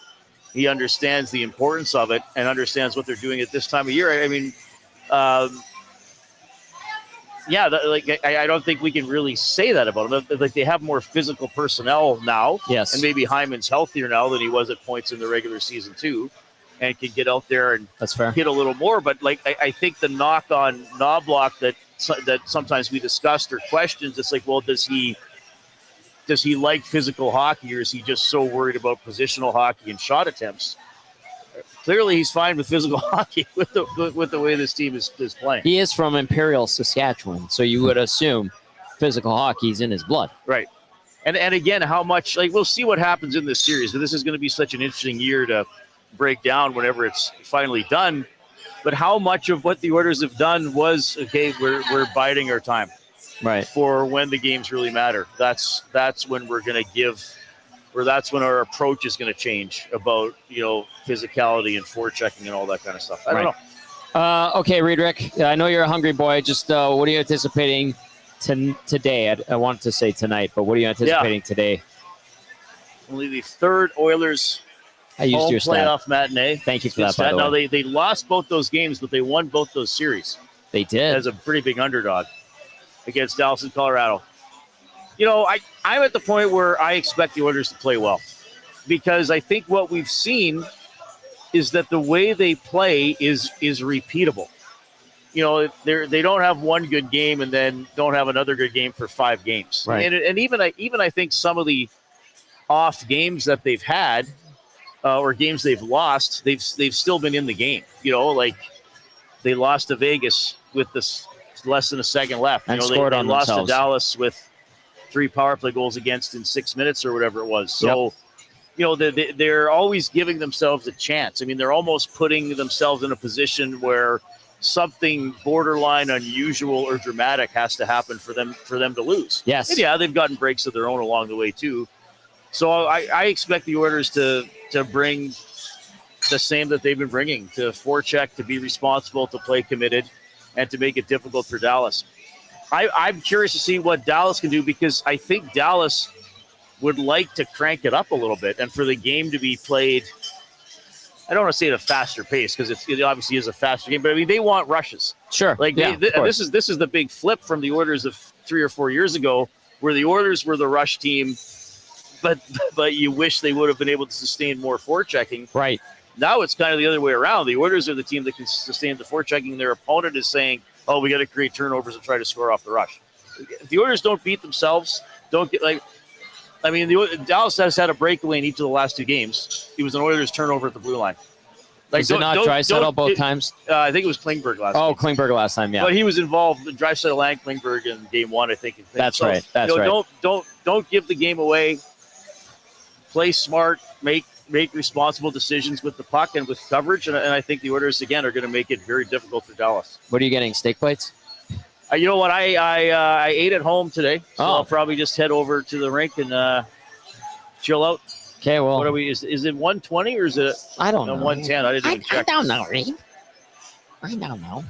understands the importance of it and understands what they're doing at this time of year. I mean, I don't think we can really say that about them. Like, they have more physical personnel now. Yes. And maybe Hyman's healthier now than he was at points in the regular season too, and can get out there and That's fair. hit a little more. But I think the knock on Knoblock that sometimes we discussed or questions, it's like, well, does he like physical hockey, or is he just so worried about positional hockey and shot attempts? Clearly, he's fine with physical hockey with the way this team is playing. He is from Imperial, Saskatchewan, so you would assume physical hockey's in his blood. Right. And again, how much, we'll see what happens in this series, but this is going to be such an interesting year to break down whenever it's finally done. But how much of what the Oilers have done was, okay, we're biding our time. Right. For when the games really matter. That's when we're going to give, or that's when our approach is going to change about, physicality and forechecking and all that kind of stuff. I don't know. Okay, Riedrich, I know you're a hungry boy. Just what are you anticipating today? I wanted to say tonight, but what are you anticipating today? Only the third Oilers I used home your stat. playoff matinee. Thank you for that, by the Now, way. they lost both those games, but they won both those series They did. as a pretty big underdog against Dallas and Colorado. I'm at the point where I expect the Oilers to play well, because I think what we've seen is that the way they play is repeatable. They don't have one good game and then don't have another good game for 5 games. Right. And even I think some of the off games that they've had or games they've lost, they've still been in the game. Like they lost to Vegas with this less than a second left. And they scored on lost themselves. to Dallas with 3 power play goals against in 6 minutes or whatever it was. So, they're always giving themselves a chance. I mean, they're almost putting themselves in a position where something borderline unusual or dramatic has to happen for them to lose. Yes. And they've gotten breaks of their own along the way too. So I expect the Oilers to bring the same that they've been bringing, to forecheck, to be responsible, to play committed, and to make it difficult for Dallas. I'm curious to see what Dallas can do, because I think Dallas would like to crank it up a little bit and for the game to be played, I don't want to say at a faster pace, because it obviously is a faster game, but I mean, they want rushes. Sure. This is the big flip from the Oilers of 3 or 4 years ago, where the Oilers were the rush team, but you wish they would have been able to sustain more forechecking. Right. Now it's kind of the other way around. The Oilers are the team that can sustain the forechecking. Their opponent is saying, oh, we got to create turnovers and try to score off the rush. If the Oilers don't beat themselves, Dallas has had a breakaway in each of the last 2 games. It was an Oilers turnover at the blue line. Was it not Draisaitl both times? I think it was Klingberg last Oh, game. Klingberg last time, yeah. But he was involved, Draisaitl and Klingberg, in game 1, I think. That's right. That's right. Don't give the game away. Play smart. Make responsible decisions with the puck and with coverage. And I think the Oilers, again, are going to make it very difficult for Dallas. What are you getting, steak plates? You know what? I ate at home today, so Oh. I'll probably just head over to the rink and chill out. Okay, well. What are we? Is it 120 or is it? I don't know. 110. I didn't even check. I don't know, Reed. I don't know.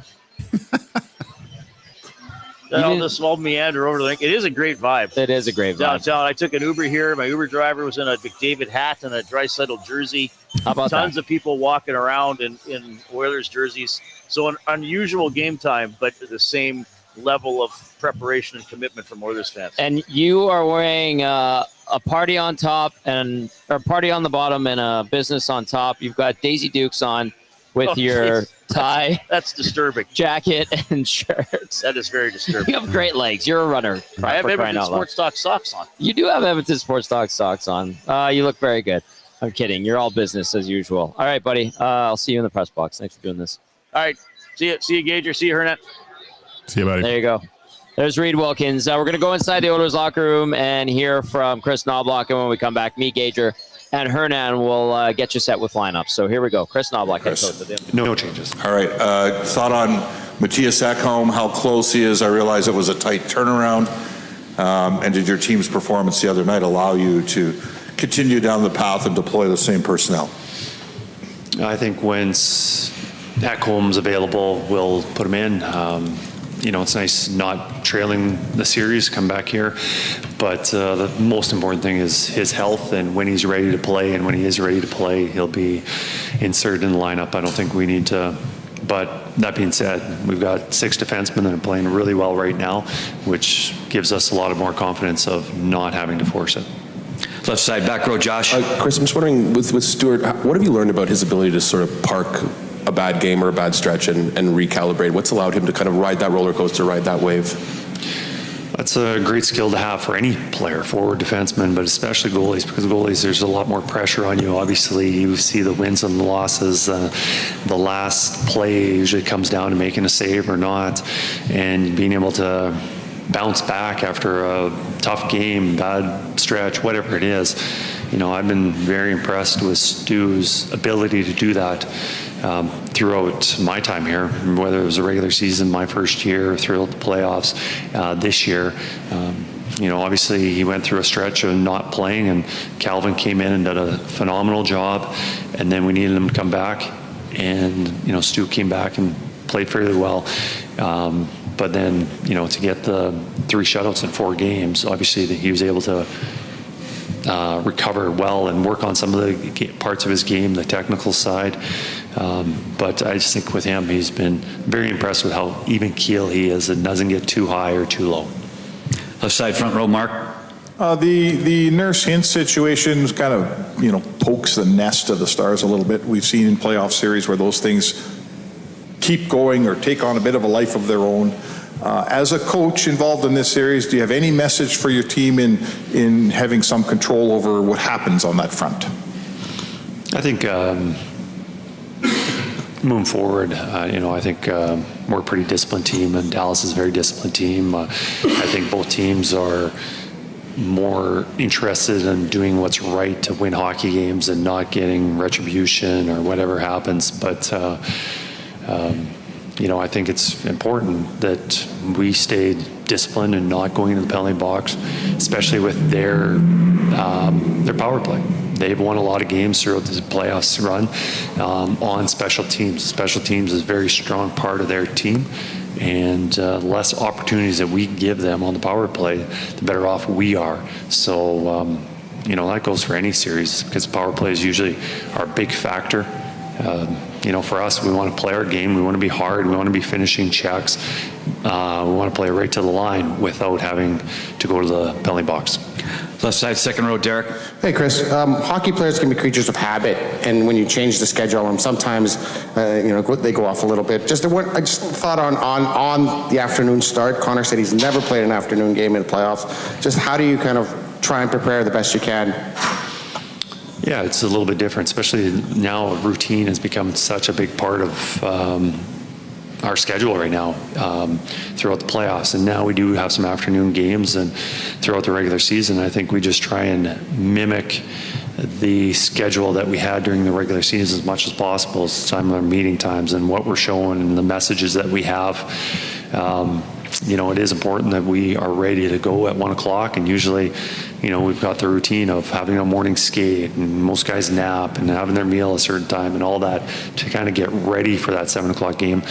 Then I'll just small meander over to the rink. It is a great vibe. It is a great vibe. Downtown. I took an Uber here. My Uber driver was in a McDavid hat and a Draisaitl jersey. How about Tons that? of people walking around in Oilers jerseys. So an unusual game time, but the same level of preparation and commitment from Oilers fans. And you are wearing a party on top or party on the bottom and a business on top. You've got Daisy Dukes on. with your tie, That's disturbing. jacket, and shirts. That is very disturbing. You have great legs. You're a runner. I have for crying Edmonton out loud. Sports Talk socks on. You do have Edmonton Sports Talk socks on. You look very good. I'm kidding. You're all business as usual. All right, buddy. I'll see you in the press box. Thanks for doing this. All right. See you, Gager. See you, Hernet. See you, buddy. There you go. There's Reed Wilkins. We're going to go inside the Oilers locker room and hear from Chris Knoblock. And when we come back, me, Gager, and Hernan will get you set with lineups. So here we go. Chris Knoblock, head coach of the No changes. All right. Thought on Matthias Ekholm, how close he is. I realize it was a tight turnaround. And did your team's performance the other night allow you to continue down the path and deploy the same personnel? I think once Ekholm's available, we'll put him in. It's nice not trailing the series, come back here. But the most important thing is his health, and when he's ready to play, and when he is ready to play, he'll be inserted in the lineup. I don't think we need to. But that being said, we've got 6 defensemen that are playing really well right now, which gives us a lot of more confidence of not having to force it. Left side, back row, Josh. Chris, I'm just wondering, with Stuart, what have you learned about his ability to sort of park a bad game or a bad stretch and recalibrate? What's allowed him to kind of ride that roller coaster, ride that wave? That's a great skill to have for any player, forward, defenseman, but especially goalies, because goalies, there's a lot more pressure on you. Obviously, you see the wins and the losses. The last play usually comes down to making a save or not, and being able to bounce back after a tough game, bad stretch, whatever it is. I've been very impressed with Stu's ability to do that throughout my time here, whether it was a regular season, my first year, throughout the playoffs, this year. Obviously he went through a stretch of not playing, and Calvin came in and did a phenomenal job, and then we needed him to come back, and Stu came back and played fairly well. But then, to get the 3 shutouts in 4 games, obviously that he was able to recover well and work on some of the parts of his game, the technical side. But I just think with him, he's been very impressed with how even keel he is and doesn't get too high or too low. Left side, front row, Mark. The Nurse Hint situation kind of, pokes the nest of the Stars a little bit. We've seen in playoff series where those things keep going or take on a bit of a life of their own. As a coach involved in this series, do you have any message for your team in having some control over what happens on that front? I think moving forward, I think we're a pretty disciplined team, and Dallas is a very disciplined team. I think both teams are more interested in doing what's right to win hockey games and not getting retribution or whatever happens. But I think it's important that we stayed disciplined and not going into the penalty box, especially with their power play. They've won a lot of games throughout this playoffs run on special teams. Special teams is a very strong part of their team, and less opportunities that we give them on the power play, the better off we are. So, that goes for any series, because power play is usually our big factor. For us, we want to play our game. We want to be hard. We want to be finishing checks. We want to play right to the line without having to go to the penalty box. Left side, second row, Derek. Hey, Chris. Hockey players can be creatures of habit, and when you change the schedule, sometimes they go off a little bit. I just thought on the afternoon start. Connor said he's never played an afternoon game in the playoffs. Just how do you kind of try and prepare the best you can? Yeah, it's a little bit different, especially now routine has become such a big part of our schedule right now throughout the playoffs. And now we do have some afternoon games, and throughout the regular season, I think we just try and mimic the schedule that we had during the regular season as much as possible, as time of our meeting times and what we're showing and the messages that we have. It is important that we are ready to go at 1 o'clock, and usually, we've got the routine of having a morning skate, and most guys nap and having their meal at a certain time and all that to kind of get ready for that 7 o'clock game.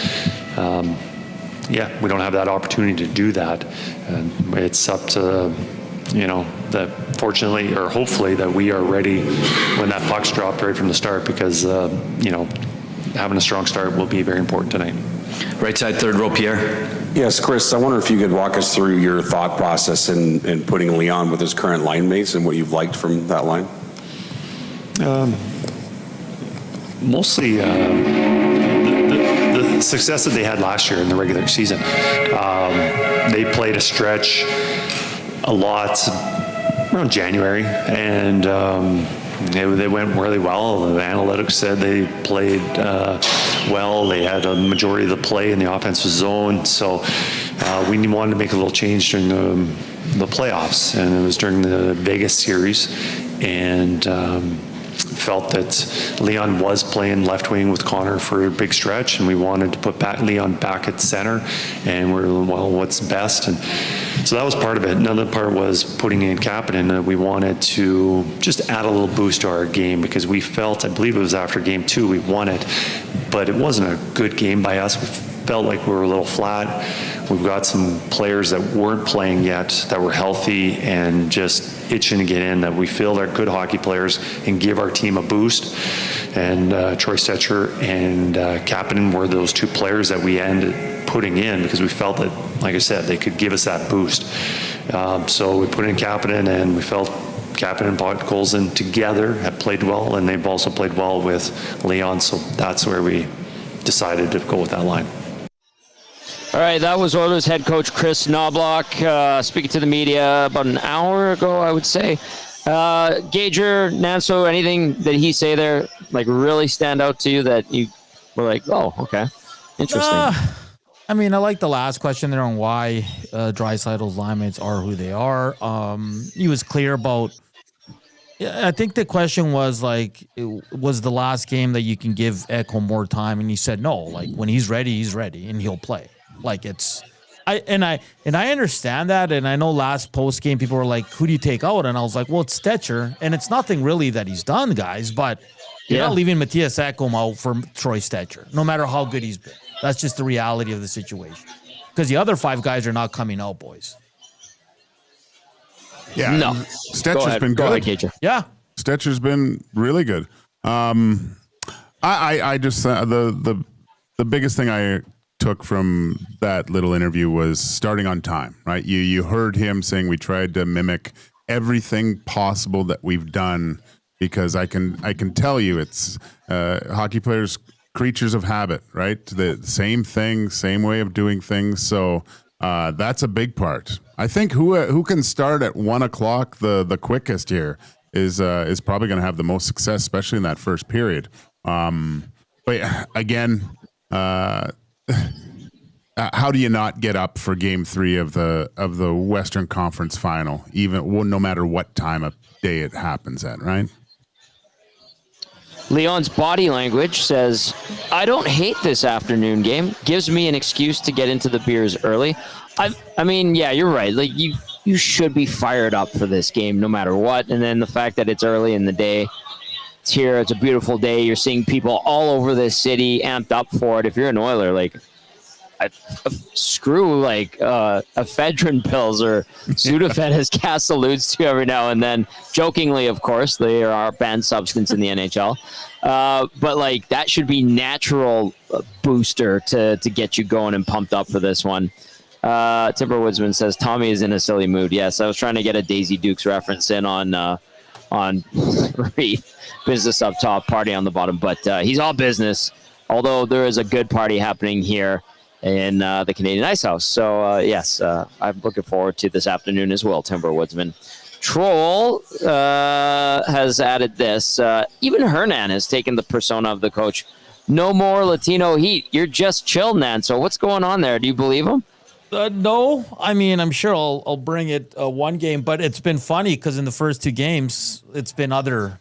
We don't have that opportunity to do that. And it's up to, that fortunately or hopefully that we are ready when that puck's dropped right from the start, because, having a strong start will be very important tonight. Right side, third row, Pierre. Yes, Chris, I wonder if you could walk us through your thought process in putting Leon with his current line mates and what you've liked from that line. Mostly the success that they had last year in the regular season. They played a stretch a lot around January, and they went really well. The analytics said they played well. They had a majority of the play in the offensive zone. So we wanted to make a little change during the playoffs, and it was during the Vegas series, and felt that Leon was playing left wing with Connor for a big stretch, and we wanted to put Leon back at center, and we're, well, what's best? And so that was part of it. Another part was putting in Kapanen. We wanted to just add a little boost to our game, because we felt, I believe it was after game 2, we won it, but it wasn't a good game by us. We felt like we were a little flat. We've got some players that weren't playing yet that were healthy and just itching to get in, that we feel they're good hockey players and give our team a boost. And Troy Stecher and Kapanen were those two players that we ended putting in, because we felt that, like I said, they could give us that boost. So we put in Kapanen, and we felt Kapanen and Podkolzin together have played well, and they've also played well with Leon. So that's where we decided to go with that line. All right, that was Oilers head coach Chris Knoblock speaking to the media about an hour ago, I would say. Gager, Nanso, anything that he say there like really stand out to you that you were like, oh, okay, interesting? I mean, I like the last question there on why Draisaitl's line mates are who they are. He was clear about. I think the question was like, was the last game that you can give Ekholm more time, and he said no. Like when he's ready, and he'll play. Like I understand that, and I know last post game people were like, "Who do you take out?" And I was like, "Well, it's Stecher, and it's nothing really that he's done, guys. But you're not leaving Matthias Ekholm out for Troy Stecher, no matter how good he's been. That's just the reality of the situation. Because the other 5 guys are not coming out, boys. Yeah, no. Stetcher's been good. Yeah, Stetcher's been really good. I just the biggest thing I took from that little interview was starting on time, right? You heard him saying we tried to mimic everything possible that we've done, because I can tell you it's hockey players, creatures of habit, right? The same thing, same way of doing things. So that's a big part. I think who can start at 1 o'clock the quickest here is probably going to have the most success, especially in that first period. But again, how do you not get up for Game 3 of the Western Conference Final, no matter what time of day it happens at, right? Leon's body language says, I don't hate this afternoon game. Gives me an excuse to get into the beers early. I mean, yeah, you're right. Like you should be fired up for this game no matter what. And then the fact that it's early in the day, it's here, it's a beautiful day. You're seeing people all over this city amped up for it. If you're an Oiler, like, screw like ephedrine pills or Sudafed, as Cass alludes to every now and then, jokingly, of course. They are a banned substance in the NHL, but like that should be natural booster to get you going and pumped up for this one. Timber Woodsman says Tommy is in a silly mood. Yes, I was trying to get a Daisy Dukes reference in on Reed. Business up top, party on the bottom, but he's all business, although there is a good party happening here in the Canadian Icehouse. So, yes, I'm looking forward to this afternoon as well, Timber Woodsman. Troll has added this. Even Hernan has taken the persona of the coach. No more Latino heat. You're just chill, Nan. So what's going on there? Do you believe him? No. I mean, I'm sure I'll bring it one game, but it's been funny because in the first 2 games, it's been other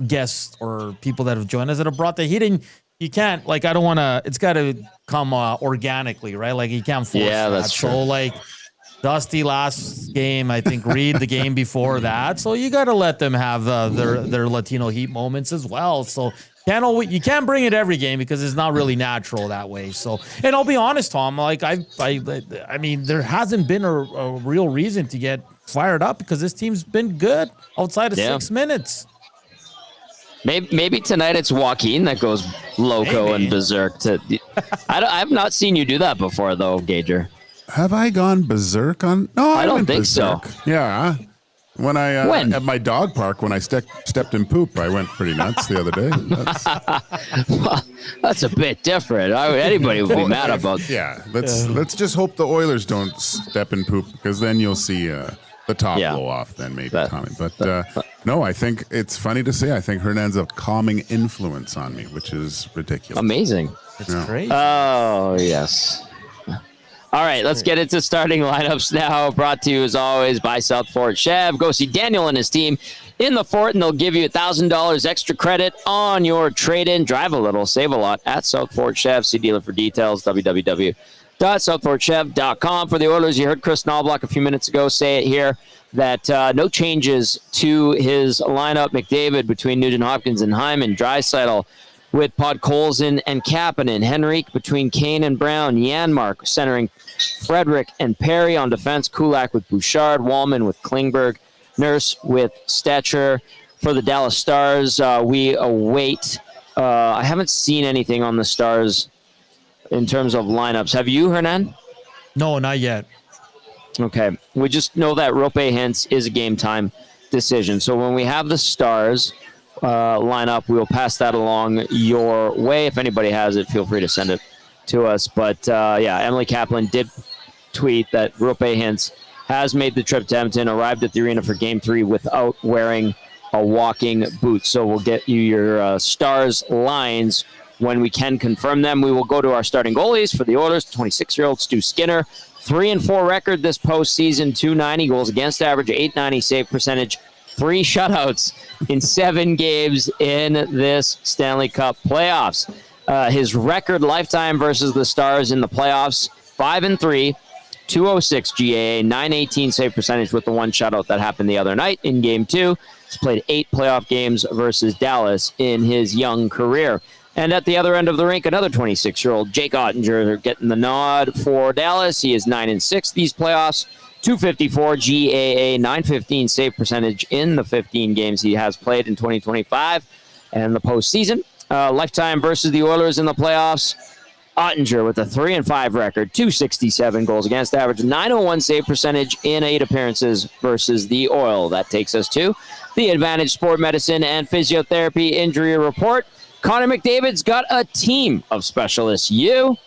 guests or people that have joined us that have brought the heat in. You can't, like, I don't want to, it's got to come organically, right? Like, you can't force that. That's true. So, like, Dusty last game, I think, Reed the game before that. So, you got to let them have their Latino heat moments as well. So, you can't bring it every game because it's not really natural that way. So, and I'll be honest, Tom, like, I mean, there hasn't been a real reason to get fired up because this team's been good outside of 6 minutes. Maybe tonight it's Joaquin that goes loco and berserk. I've not seen you do that before, though, Gager. Have I gone berserk on? No, I don't think berserk. so. Yeah, when at my dog park when I stepped in poop, I went pretty nuts the other day. That's a bit different. Anybody would be mad about. Yeah, let's just hope the Oilers don't step in poop, because then you'll see the top blow off. Then maybe Tommy. But no, I think it's funny to say. I think Hernan's a calming influence on me, which is ridiculous. Amazing. It's great. Oh yes. All right, let's get into starting lineups now. Brought to you, as always, by South Fort Chev. Go see Daniel and his team in the Fort, and they'll give you $1,000 extra credit on your trade-in. Drive a little, save a lot at South Fort Chev. See dealer for details, www.southfortchev.com. For the Oilers, you heard Chris Knoblock a few minutes ago say it here, that no changes to his lineup. McDavid between Nugent-Hopkins and Hyman. Draisaitl with Podkolzin and Kapanen. Henrique between Kane and Brown. Janmark centering Frederick and Perry on defense. Kulak with Bouchard. Wallman with Klingberg. Nurse with Stetcher. For the Dallas Stars, we await. I haven't seen anything on the Stars in terms of lineups. Have you, Hernan? No, not yet. Okay. We just know that Rope Hintz is a game time decision. So when we have the Stars lineup, we will pass that along your way. If anybody has it, feel free to send it to us. But Emily Kaplan did tweet that Rope Hintz has made the trip to Edmonton, arrived at the arena for Game 3 without wearing a walking boot. So we'll get you your Stars lines when we can confirm them. We will go to our starting goalies for the Oilers. 26-year-old Stu Skinner, 3-4 record this postseason, 290 goals against average, 890 save percentage, 3 shutouts in 7 games in this Stanley Cup playoffs. His record lifetime versus the Stars in the playoffs, 5-3, 206 GAA, 918 save percentage with the 1 shutout that happened the other night in Game 2. He's played 8 playoff games versus Dallas in his young career. And at the other end of the rink, another 26-year-old Jake Ottinger getting the nod for Dallas. He is 9-6 these playoffs, 254 GAA, 915 save percentage in the 15 games he has played in 2025 and the postseason. Lifetime versus the Oilers in the playoffs. Ottinger with a 3-5 record, 267 goals against average, 901 save percentage in 8 appearances versus the Oil. That takes us to the Advantage Sport Medicine and Physiotherapy Injury Report. Connor McDavid's got a team of specialists. You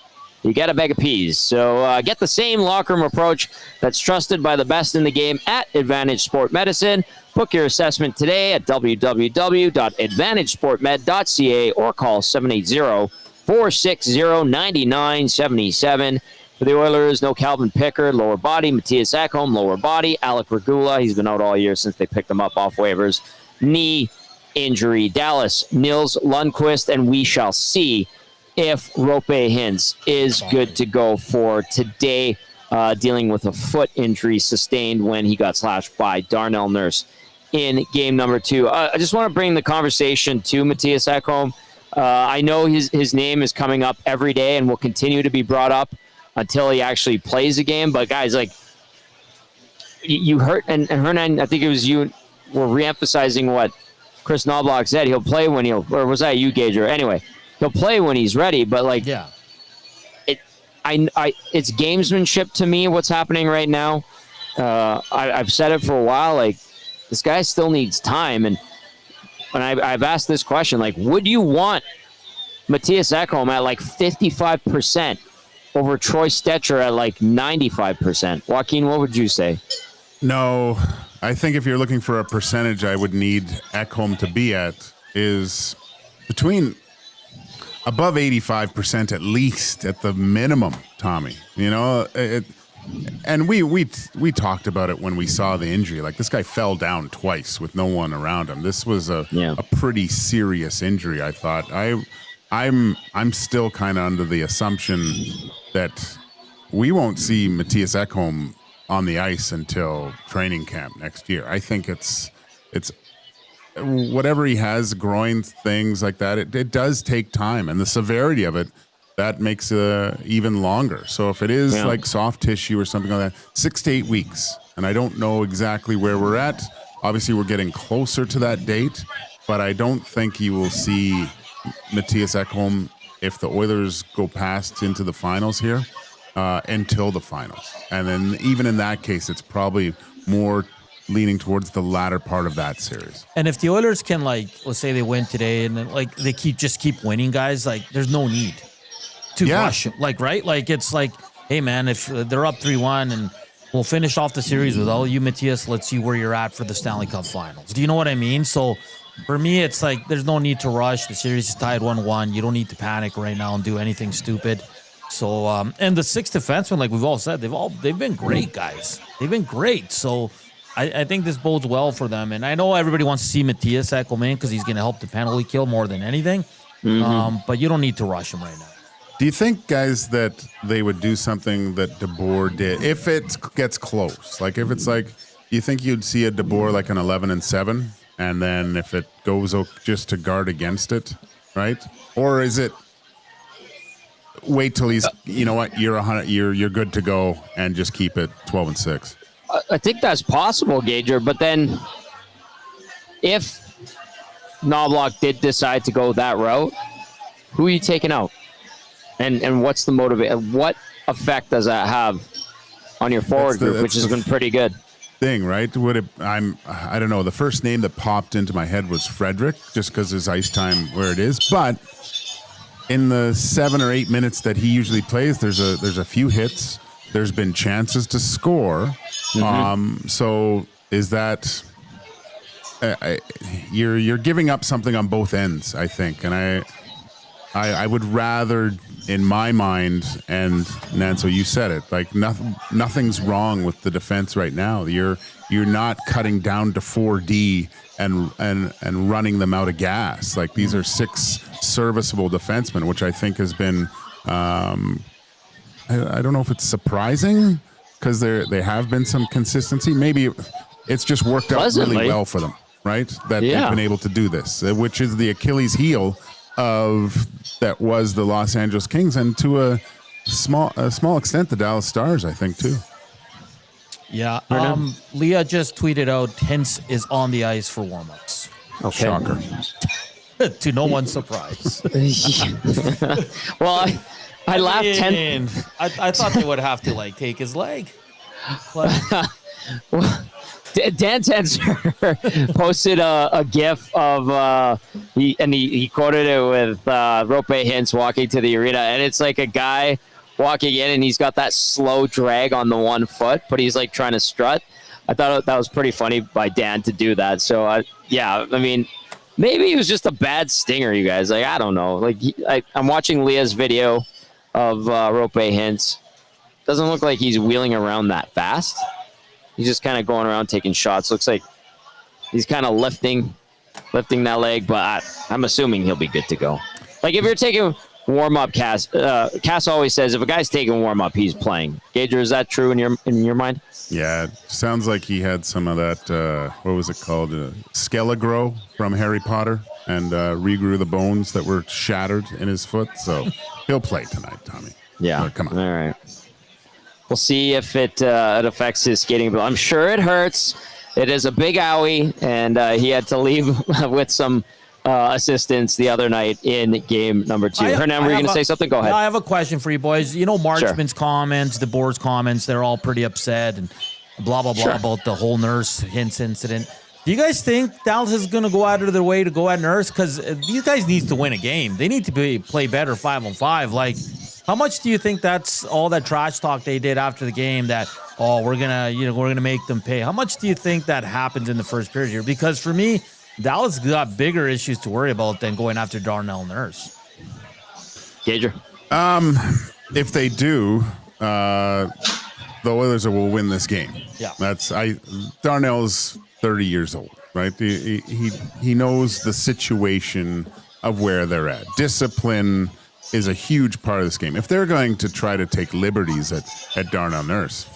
got a bag of peas. So get the same locker room approach that's trusted by the best in the game at Advantage Sport Medicine. Book your assessment today at www.advantagesportmed.ca or call 780-460-9977. For the Oilers, no Calvin Pickard, lower body. Matthias Ekholm, lower body. Alec Regula, he's been out all year since they picked him up off waivers. Knee injury. Dallas, Nils Lundqvist, and we shall see if Rope Hintz is good to go for today, dealing with a foot injury sustained when he got slashed by Darnell Nurse in game number 2. I just want to bring the conversation to Matthias Ekholm. I know his name is coming up every day and will continue to be brought up until he actually plays a game. But guys, like, you heard, and Hernan, I think it was you, were reemphasizing what Chris Knoblock said. He'll play when or was that you, Gager? Anyway, he'll play when he's ready. But like, yeah, it's gamesmanship to me. What's happening right now? I've said it for a while. Like, this guy still needs time, and I've asked this question: like, would you want Matthias Ekholm at like 55% over Troy Stetcher at like 95%? Joaquin, what would you say? No, I think if you're looking for a percentage I would need Ekholm to be at is between above 85% at least, at the minimum, Tommy. You know, and we talked about it when we saw the injury. Like, this guy fell down twice with no one around him. This was a pretty serious injury, I thought. I'm still kind of under the assumption that we won't see Matthias Ekholm on the ice until training camp next year. I think it's whatever he has, groin things like that, it does take time, and the severity of it, that makes it even longer. So if it is like soft tissue or something like that, 6 to 8 weeks, and I don't know exactly where we're at. Obviously, we're getting closer to that date, but I don't think you will see Matthias Ekholm, if the Oilers go past into the finals here, until the finals. And then even in that case, it's probably more leaning towards the latter part of that series. And if the Oilers can, like, let's say they win today, and then like they keep winning, guys, like there's no need to rush them. Like, right? Like it's like, hey man, if they're up 3-1 and we'll finish off the series without you, Matthias, let's see where you're at for the Stanley Cup Finals. Do you know what I mean? So for me, it's like there's no need to rush. The series is tied 1-1. You don't need to panic right now and do anything stupid. So and the 6 defensemen, like we've all said, they've been great, guys. They've been great. So I think this bodes well for them. And I know everybody wants to see Matthias Ekholm in because he's going to help the penalty kill more than anything. But you don't need to rush him right now. Do you think, guys, that they would do something that DeBoer did if it gets close? Like if it's like, you think you'd see a DeBoer like an 11-7, and then if it goes just to guard against it, right? Or is it wait till he's, you know what, you're good to go and just keep it 12-6? I think that's possible, Gager. But then if Knoblock did decide to go that route, who are you taking out? And what's the motivation? What effect does that have on your forward group, which has been pretty good? Thing, right? I don't know. The first name that popped into my head was Frederick, just because his ice time where it is. But in the 7 or 8 minutes that he usually plays, there's a few hits. There's been chances to score. So is that you're giving up something on both ends, I think, and I would rather, in my mind, and Nanso, you said it, like nothing's wrong with the defense right now. You're not cutting down to 4D and running them out of gas. Like these are 6 serviceable defensemen, which I think has been. I don't know if it's surprising because they have been some consistency. Maybe it's just worked out really well for them, right? That they've been able to do this, which is the Achilles heel of that was the Los Angeles Kings, and to a small extent the Dallas Stars, I think too. Yeah. Leah just tweeted out Hintz is on the ice for warmups. Okay. Shocker. To no one's surprise. Well, I laughed. I thought they would have to like take his leg. Dan Tenzer posted a GIF of he quoted it with Rope Hintz walking to the arena, and it's like a guy walking in and he's got that slow drag on the one foot, but he's like trying to strut. I thought that was pretty funny by Dan to do that. So I mean, maybe it was just a bad stinger, you guys. Like I don't know. Like I'm watching Leah's video of Rope Hintz. Doesn't look like he's wheeling around that fast. He's just kind of going around taking shots. Looks like he's kind of lifting that leg, but I'm assuming he'll be good to go. Like if you're taking warm-up, Cass always says if a guy's taking warm-up, he's playing. Gager, is that true in your mind? Yeah, it sounds like he had some of that, what was it called? Skelegrow from Harry Potter, and regrew the bones that were shattered in his foot. So he'll play tonight, Tommy. Yeah. Come on. All right. We'll see if it affects his skating, but I'm sure it hurts. It is a big owie, and he had to leave with some assistance the other night in game number 2. Hernan, were you going to say something? Go ahead. I have a question for you boys. You know, Marchman's comments, the board's comments, they're all pretty upset and blah, blah, blah about the whole Nurse Hintz incident. Do you guys think Dallas is going to go out of their way to go at Nurse? Because these guys need to win a game. They need to play better 5-on-5. Like, how much do you think that's all that trash talk they did after the game that, we're gonna make them pay? How much do you think that happens in the first period here? Because for me, Dallas got bigger issues to worry about than going after Darnell Nurse. Gager? If they do, the Oilers will win this game. Yeah. Darnell's 30 years old, right? He knows the situation of where they're at. Discipline is a huge part of this game. If they're going to try to take liberties at Darnell Nurse,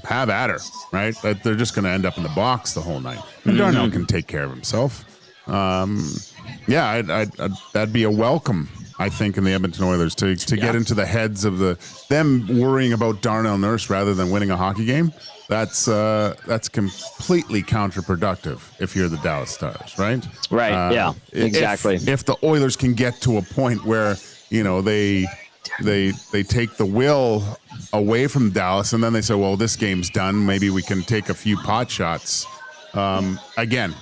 have at her, right? But they're just going to end up in the box the whole night. And Darnell can take care of himself. That'd be a welcome, I think, in the Edmonton Oilers to get into the heads of them worrying about Darnell Nurse rather than winning a hockey game. That's completely counterproductive if you're the Dallas Stars, right? Right. Yeah. Exactly. If the Oilers can get to a point where they they take the will away from Dallas, and then they say, well, this game's done. Maybe we can take a few pot shots. Again,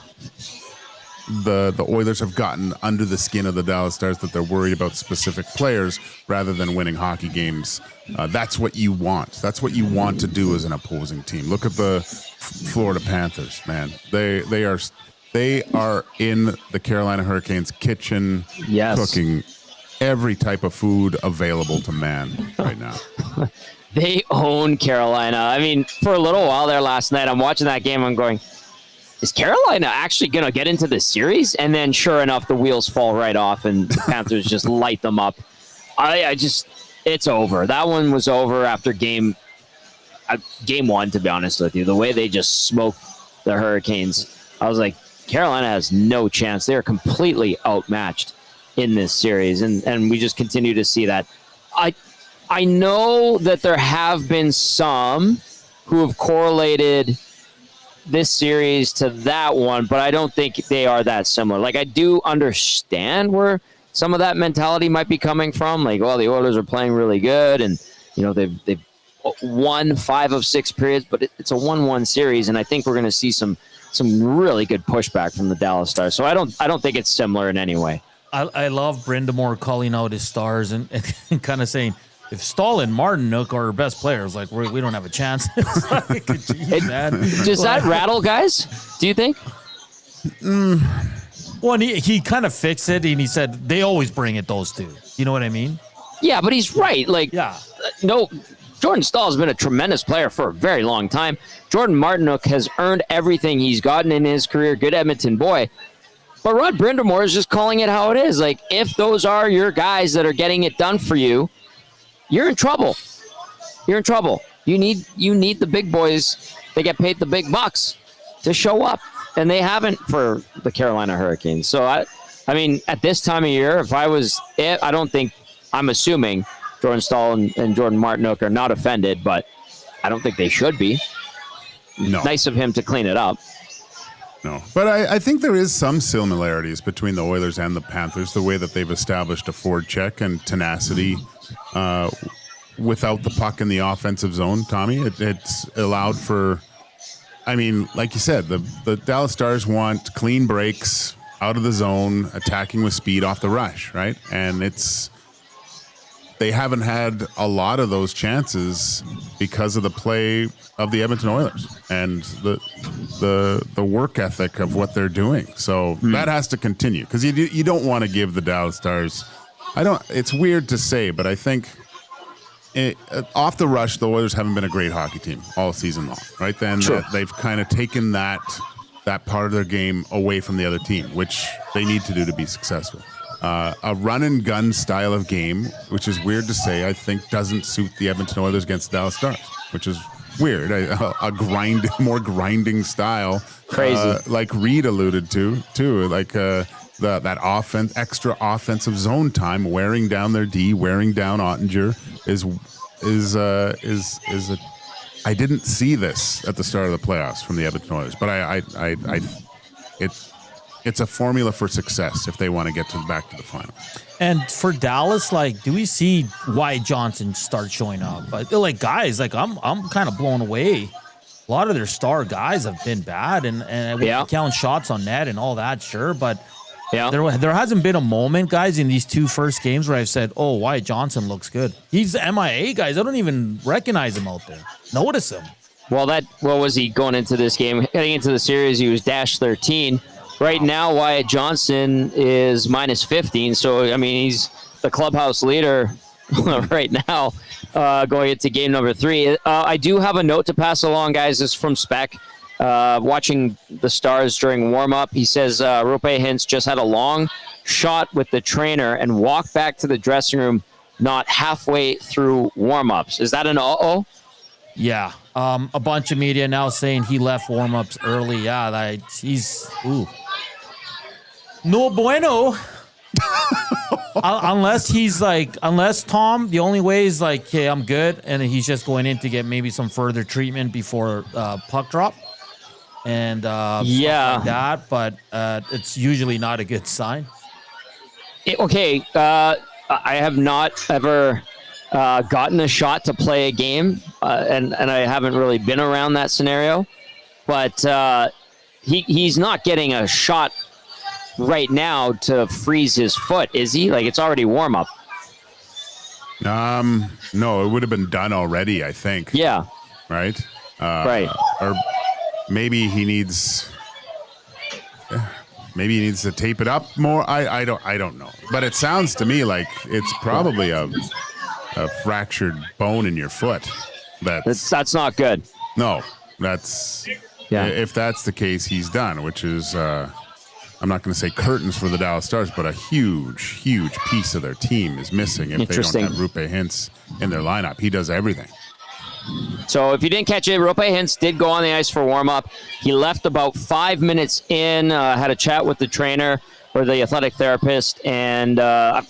the Oilers have gotten under the skin of the Dallas Stars that they're worried about specific players rather than winning hockey games. That's what you want. That's what you want to do as an opposing team. Look at the Florida Panthers, man. They are in the Carolina Hurricanes kitchen, cooking every type of food available to man right now. They own Carolina. I mean, for a little while there last night, I'm watching that game. I'm going, is Carolina actually going to get into this series? And then sure enough, the wheels fall right off and the Panthers just light them up. It's over. That one was over after game one, to be honest with you. The way they just smoked the Hurricanes, I was like, Carolina has no chance. They're completely outmatched in this series. And we just continue to see that. I know that there have been some who have correlated this series to that one, but I don't think they are that similar. Like, I do understand where some of that mentality might be coming from. Like, well, the Oilers are playing really good, and they've won 5 of 6 periods, but it's a 1-1 series, and I think we're going to see some really good pushback from the Dallas Stars. So I don't think it's similar in any way. I love Brind'Amour calling out his Stars and kind of saying, if Stahl and Martinook are our best players, like we don't have a chance. Like, geez, man. Does that rattle guys? Do you think? Well, he kind of fixed it, and he said they always bring it, those two. You know what I mean? Yeah, but he's right. Like, no, Jordan Stahl has been a tremendous player for a very long time. Jordan Martinook has earned everything he's gotten in his career. Good Edmonton boy. But Rod Brind'Amour is just calling it how it is. Like, if those are your guys that are getting it done for you, you're in trouble. You're in trouble. You need the big boys. They get paid the big bucks to show up, and they haven't for the Carolina Hurricanes. So I mean, at this time of year, I'm assuming Jordan Stahl and Jordan Martinook are not offended, but I don't think they should be. No. Nice of him to clean it up. No, but I think there is some similarities between the Oilers and the Panthers, the way that they've established a forward check and tenacity without the puck in the offensive zone, Tommy. It's allowed for, I mean, like you said, the Dallas Stars want clean breaks out of the zone, attacking with speed off the rush, right? And they haven't had a lot of those chances because of the play of the Edmonton Oilers and the work ethic of what they're doing. So that has to continue, because you don't want to give the Dallas Stars. It's weird to say, but I think off the rush, the Oilers haven't been a great hockey team all season long, right? Then they've kind of taken that part of their game away from the other team, which they need to do to be successful. A run and gun style of game, which is weird to say, I think doesn't suit the Edmonton Oilers against the Dallas Stars, which is weird. More grinding style, crazy, like Reed alluded to too, like that extra offensive zone time, wearing down their D, wearing down Ottinger is a. I didn't see this at the start of the playoffs from the Edmonton Oilers, but it's a formula for success if they want to get back to the final. And for Dallas, like, do we see Wyatt Johnson start showing up? But like, guys, like I'm kind of blown away. A lot of their star guys have been bad, and we can count shots on net and all that, sure, but there hasn't been a moment, guys, in these 2 first games where I've said, "Oh, Wyatt Johnson looks good." He's MIA, guys. I don't even recognize him out there. Notice him. Well, what was he going into this game? Heading into the series, he was dash 13. Right now, Wyatt Johnson is minus 15. So, I mean, he's the clubhouse leader right now going into game number 3. I do have a note to pass along, guys. This is from Spec. Watching the Stars during warm-up, he says Roope Hintz just had a long shot with the trainer and walked back to the dressing room not halfway through warm-ups. Is that an uh-oh? Yeah. A bunch of media now saying he left warm-ups early. Yeah, he's... Ooh. No bueno. Unless Tom, the only way is like, hey, I'm good, and he's just going in to get maybe some further treatment before puck drop, and stuff like that. But it's usually not a good sign. I have not ever gotten a shot to play a game, and I haven't really been around that scenario, but he's not getting a shot right now to freeze his foot, is he? Like, it's already warm up. No, it would have been done already, I think. Yeah. Right? Right. Or maybe he needs to tape it up more. I don't know. But it sounds to me like it's probably a fractured bone in your foot. That's not good. No, that's if that's the case, he's done, which is I'm not going to say curtains for the Dallas Stars, but a huge piece of their team is missing if they don't have Roope Hintz in their lineup. He does everything. So if you didn't catch it, Roope Hintz did go on the ice for warm-up. He left about 5 minutes in, had a chat with the trainer or the athletic therapist, and I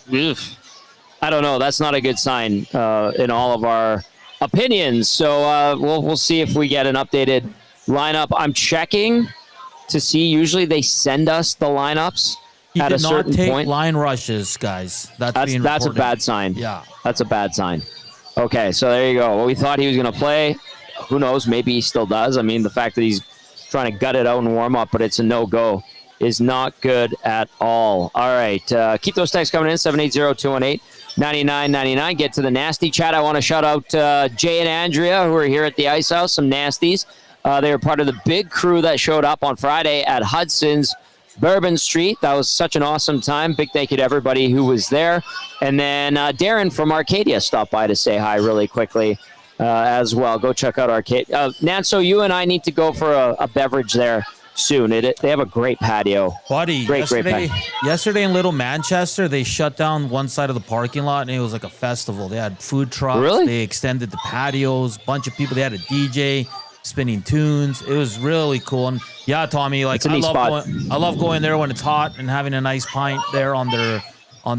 don't know. That's not a good sign in all of our opinions. So we'll see if we get an updated lineup. I'm checking to see. Usually they send us the lineups at a certain point. He did not take line rushes, guys. That's a bad sign. Yeah. That's a bad sign. Okay, so there you go. Well, we thought he was going to play. Who knows? Maybe he still does. I mean, the fact that he's trying to gut it out and warm up, but it's a no-go, is not good at all. All right, keep those texts coming in, 780-218-9999. Get to the nasty chat. I want to shout out Jay and Andrea, who are here at the Ice House, some nasties. They were part of the big crew that showed up on Friday at Hudson's Bourbon Street. That was such an awesome time. Big thank you to everybody who was there. And then Darren from Arcadia stopped by to say hi really quickly as well. Go check out Arcadia. Nanso, you and I need to go for a beverage there soon. They have a great patio. Buddy, great patio. Yesterday in Little Manchester, they shut down one side of the parking lot, and it was like a festival. They had food trucks. Really? They extended the patios. Bunch of people. They had a DJ spinning tunes. It was really cool. And yeah, Tommy, like I love going there when it's hot and having a nice pint there on their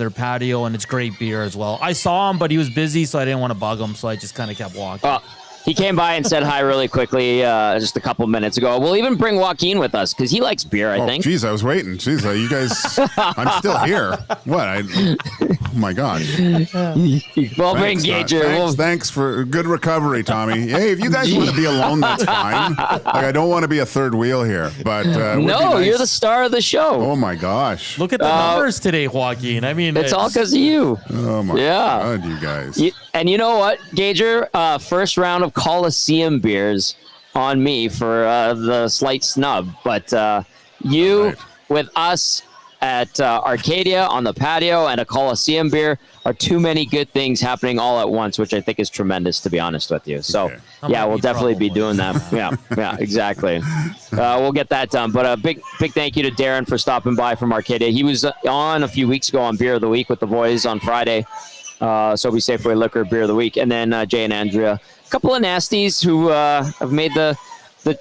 patio, and it's great beer as well. I saw him, but he was busy, so I didn't want to bug him, so I just kind of kept walking. He came by and said hi really quickly just a couple minutes ago. We'll even bring Joaquin with us because he likes beer, I think. Geez, I was waiting. Geez, you guys, I'm still here. What? Oh, my God. We'll bring Gager. Thanks for good recovery, Tommy. Hey, if you guys want to be alone, that's fine. Like, I don't want to be a third wheel here. But no, you're the star of the show. Oh, my gosh. Look at the numbers today, Joaquin. I mean, it's all because of you. Oh, my God, you guys. And you know what, Gager? First round of Coliseum beers on me for the slight snub. But you with us at Arcadia on the patio and a Coliseum beer are too many good things happening all at once, which I think is tremendous, to be honest with you. So, yeah, we'll definitely be doing that. Yeah, exactly. We'll get that done. But a big thank you to Darren for stopping by from Arcadia. He was on a few weeks ago on Beer of the Week with the boys on Friday. So be Safeway Liquor Beer of the Week. And then Jay and Andrea, a couple of nasties who have made the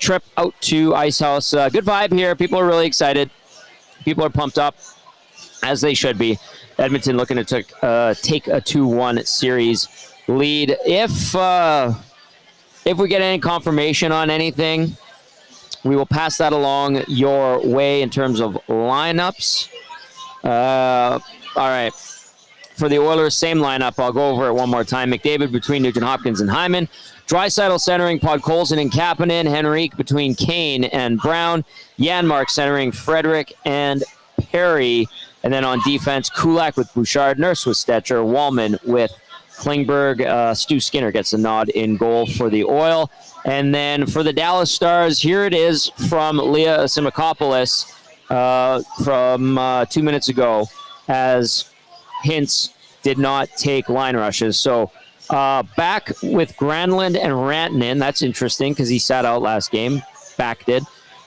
trip out to Ice House. Good vibe here. People are really excited. People are pumped up, as they should be. Edmonton looking to take a 2-1 series lead. If we get any confirmation on anything, we will pass that along your way in terms of lineups. All right. For the Oilers, same lineup. I'll go over it one more time. McDavid between Nugent Hopkins and Hyman. Draisaitl centering Podkolzin and Kapanen. Henrique between Kane and Brown. Janmark centering Frederick and Perry. And then on defense, Kulak with Bouchard. Nurse with Stetcher. Wallman with Klingberg. Stu Skinner gets a nod in goal for the Oil. And then for the Dallas Stars, here it is from Leah Simakopoulos from 2 minutes ago, as Hintz did not take line rushes. So back with Granlund and Rantanen. That's interesting because he sat out last game. Back did.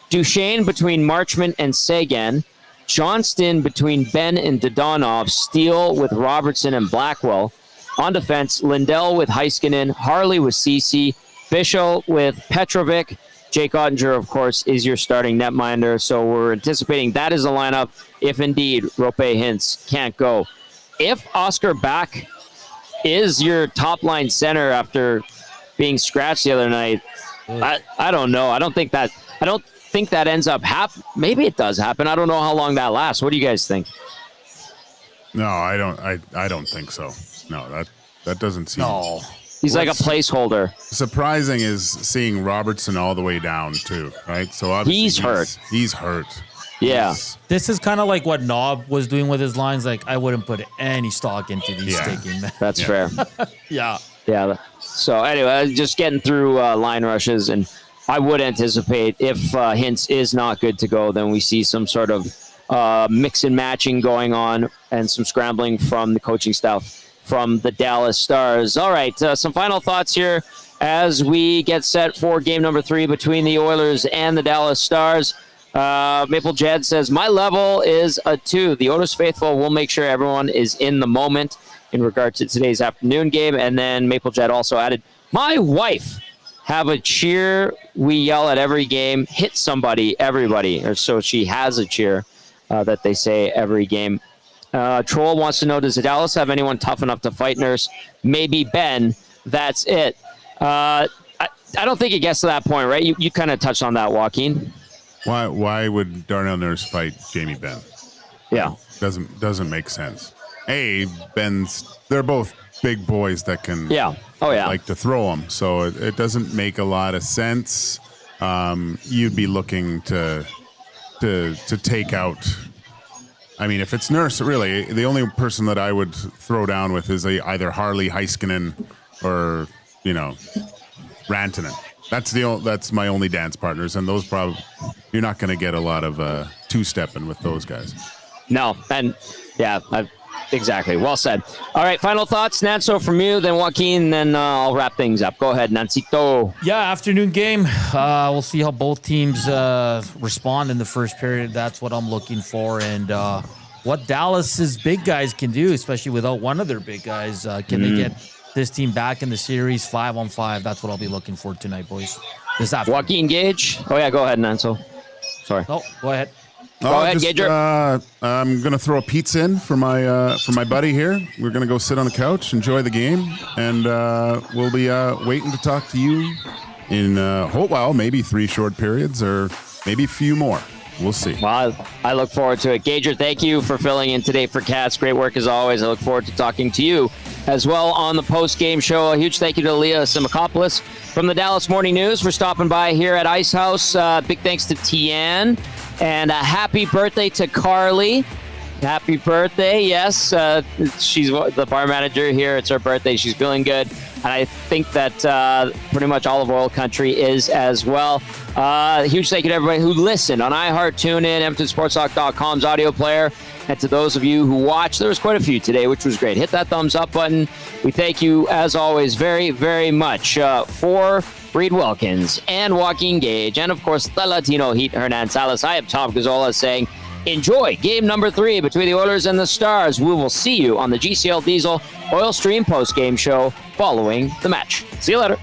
Duchesne between Marchment and Sagan. Johnston between Ben and Dodonov. Steele with Robertson and Blackwell. On defense, Lindell with Heiskanen. Harley with Ceci. Bischel with Petrovic. Jake Ottinger, of course, is your starting netminder. So we're anticipating that is a lineup if indeed Roope Hintz can't go. If Oscar Back is your top line center after being scratched the other night, I don't know. I don't think that ends up happening. Maybe it does happen. I don't know how long that lasts. What do you guys think? No, I don't think so. No, That doesn't seem. No. He's like a placeholder. Surprising is seeing Robertson all the way down too, right? So obviously He's hurt. He's hurt. Yeah. This is kind of like what Knob was doing with his lines. Like, I wouldn't put any stock into these sticking men. That's fair. Yeah. Yeah. So anyway, just getting through line rushes, and I would anticipate if Hintz is not good to go, then we see some sort of mix and matching going on and some scrambling from the coaching staff from the Dallas Stars. All right, some final thoughts here as we get set for game number 3 between the Oilers and the Dallas Stars. Maple Jed says, my level is a 2. The Oilers faithful will make sure everyone is in the moment in regard to today's afternoon game. And then Maple Jed also added, my wife have a cheer we yell at every game, hit somebody, everybody. Or so she has a cheer that they say every game. Troll wants to know, does the Dallas have anyone tough enough to fight Nurse? Maybe Ben. That's it. I don't think it gets to that point, right? You kind of touched on that, Joaquin. Why would Darnell Nurse fight Jamie Benn? Yeah. Doesn't make sense. They're both big boys that can like to throw them. So it doesn't make a lot of sense. You'd be looking to take out. I mean, if it's Nurse, really, the only person that I would throw down with is either Harley Heiskanen or, Rantanen. That's my only dance partners, and those probably you're not going to get a lot of two-stepping with those guys. No, and exactly. Well said. All right, final thoughts, Nanso, from you, then Joaquin, then I'll wrap things up. Go ahead, Nancito. Yeah, afternoon game. We'll see how both teams respond in the first period. That's what I'm looking for, and what Dallas's big guys can do, especially without one of their big guys. Can they get this team back in the series 5-on-5? That's what I'll be looking for tonight, boys. This afternoon. Joaquin Gage. Oh yeah, go ahead, Nanso. Sorry. No, go ahead. Go ahead, Gager. I'm gonna throw a pizza in for my buddy here. We're gonna go sit on the couch, enjoy the game, and we'll be waiting to talk to you in maybe 3 short periods or maybe a few more. We'll see. Well, I look forward to it. Gager, thank you for filling in today for Cats. Great work as always. I look forward to talking to you as well on the post-game show. A huge thank you to Leah Simakopoulos from the Dallas Morning News for stopping by here at Icehouse. Big thanks to Tian. And a happy birthday to Carly. Happy birthday, yes. She's the bar manager here. It's her birthday. She's feeling good. And I think that pretty much all of Oil Country is as well. Huge thank you to everybody who listened on iHeart, TuneIn, EdmontonSportsTalk.com's audio player. And to those of you who watched, there was quite a few today, which was great. Hit that thumbs up button. We thank you, as always, very, very much for Reed Wilkins and Joaquin Gage, and of course the Latino Heat, Hernan Salas. I am Tom Gazzola saying, enjoy game number 3 between the Oilers and the Stars. We will see you on the GCL Diesel Oil Stream post-game show following the match. See you later.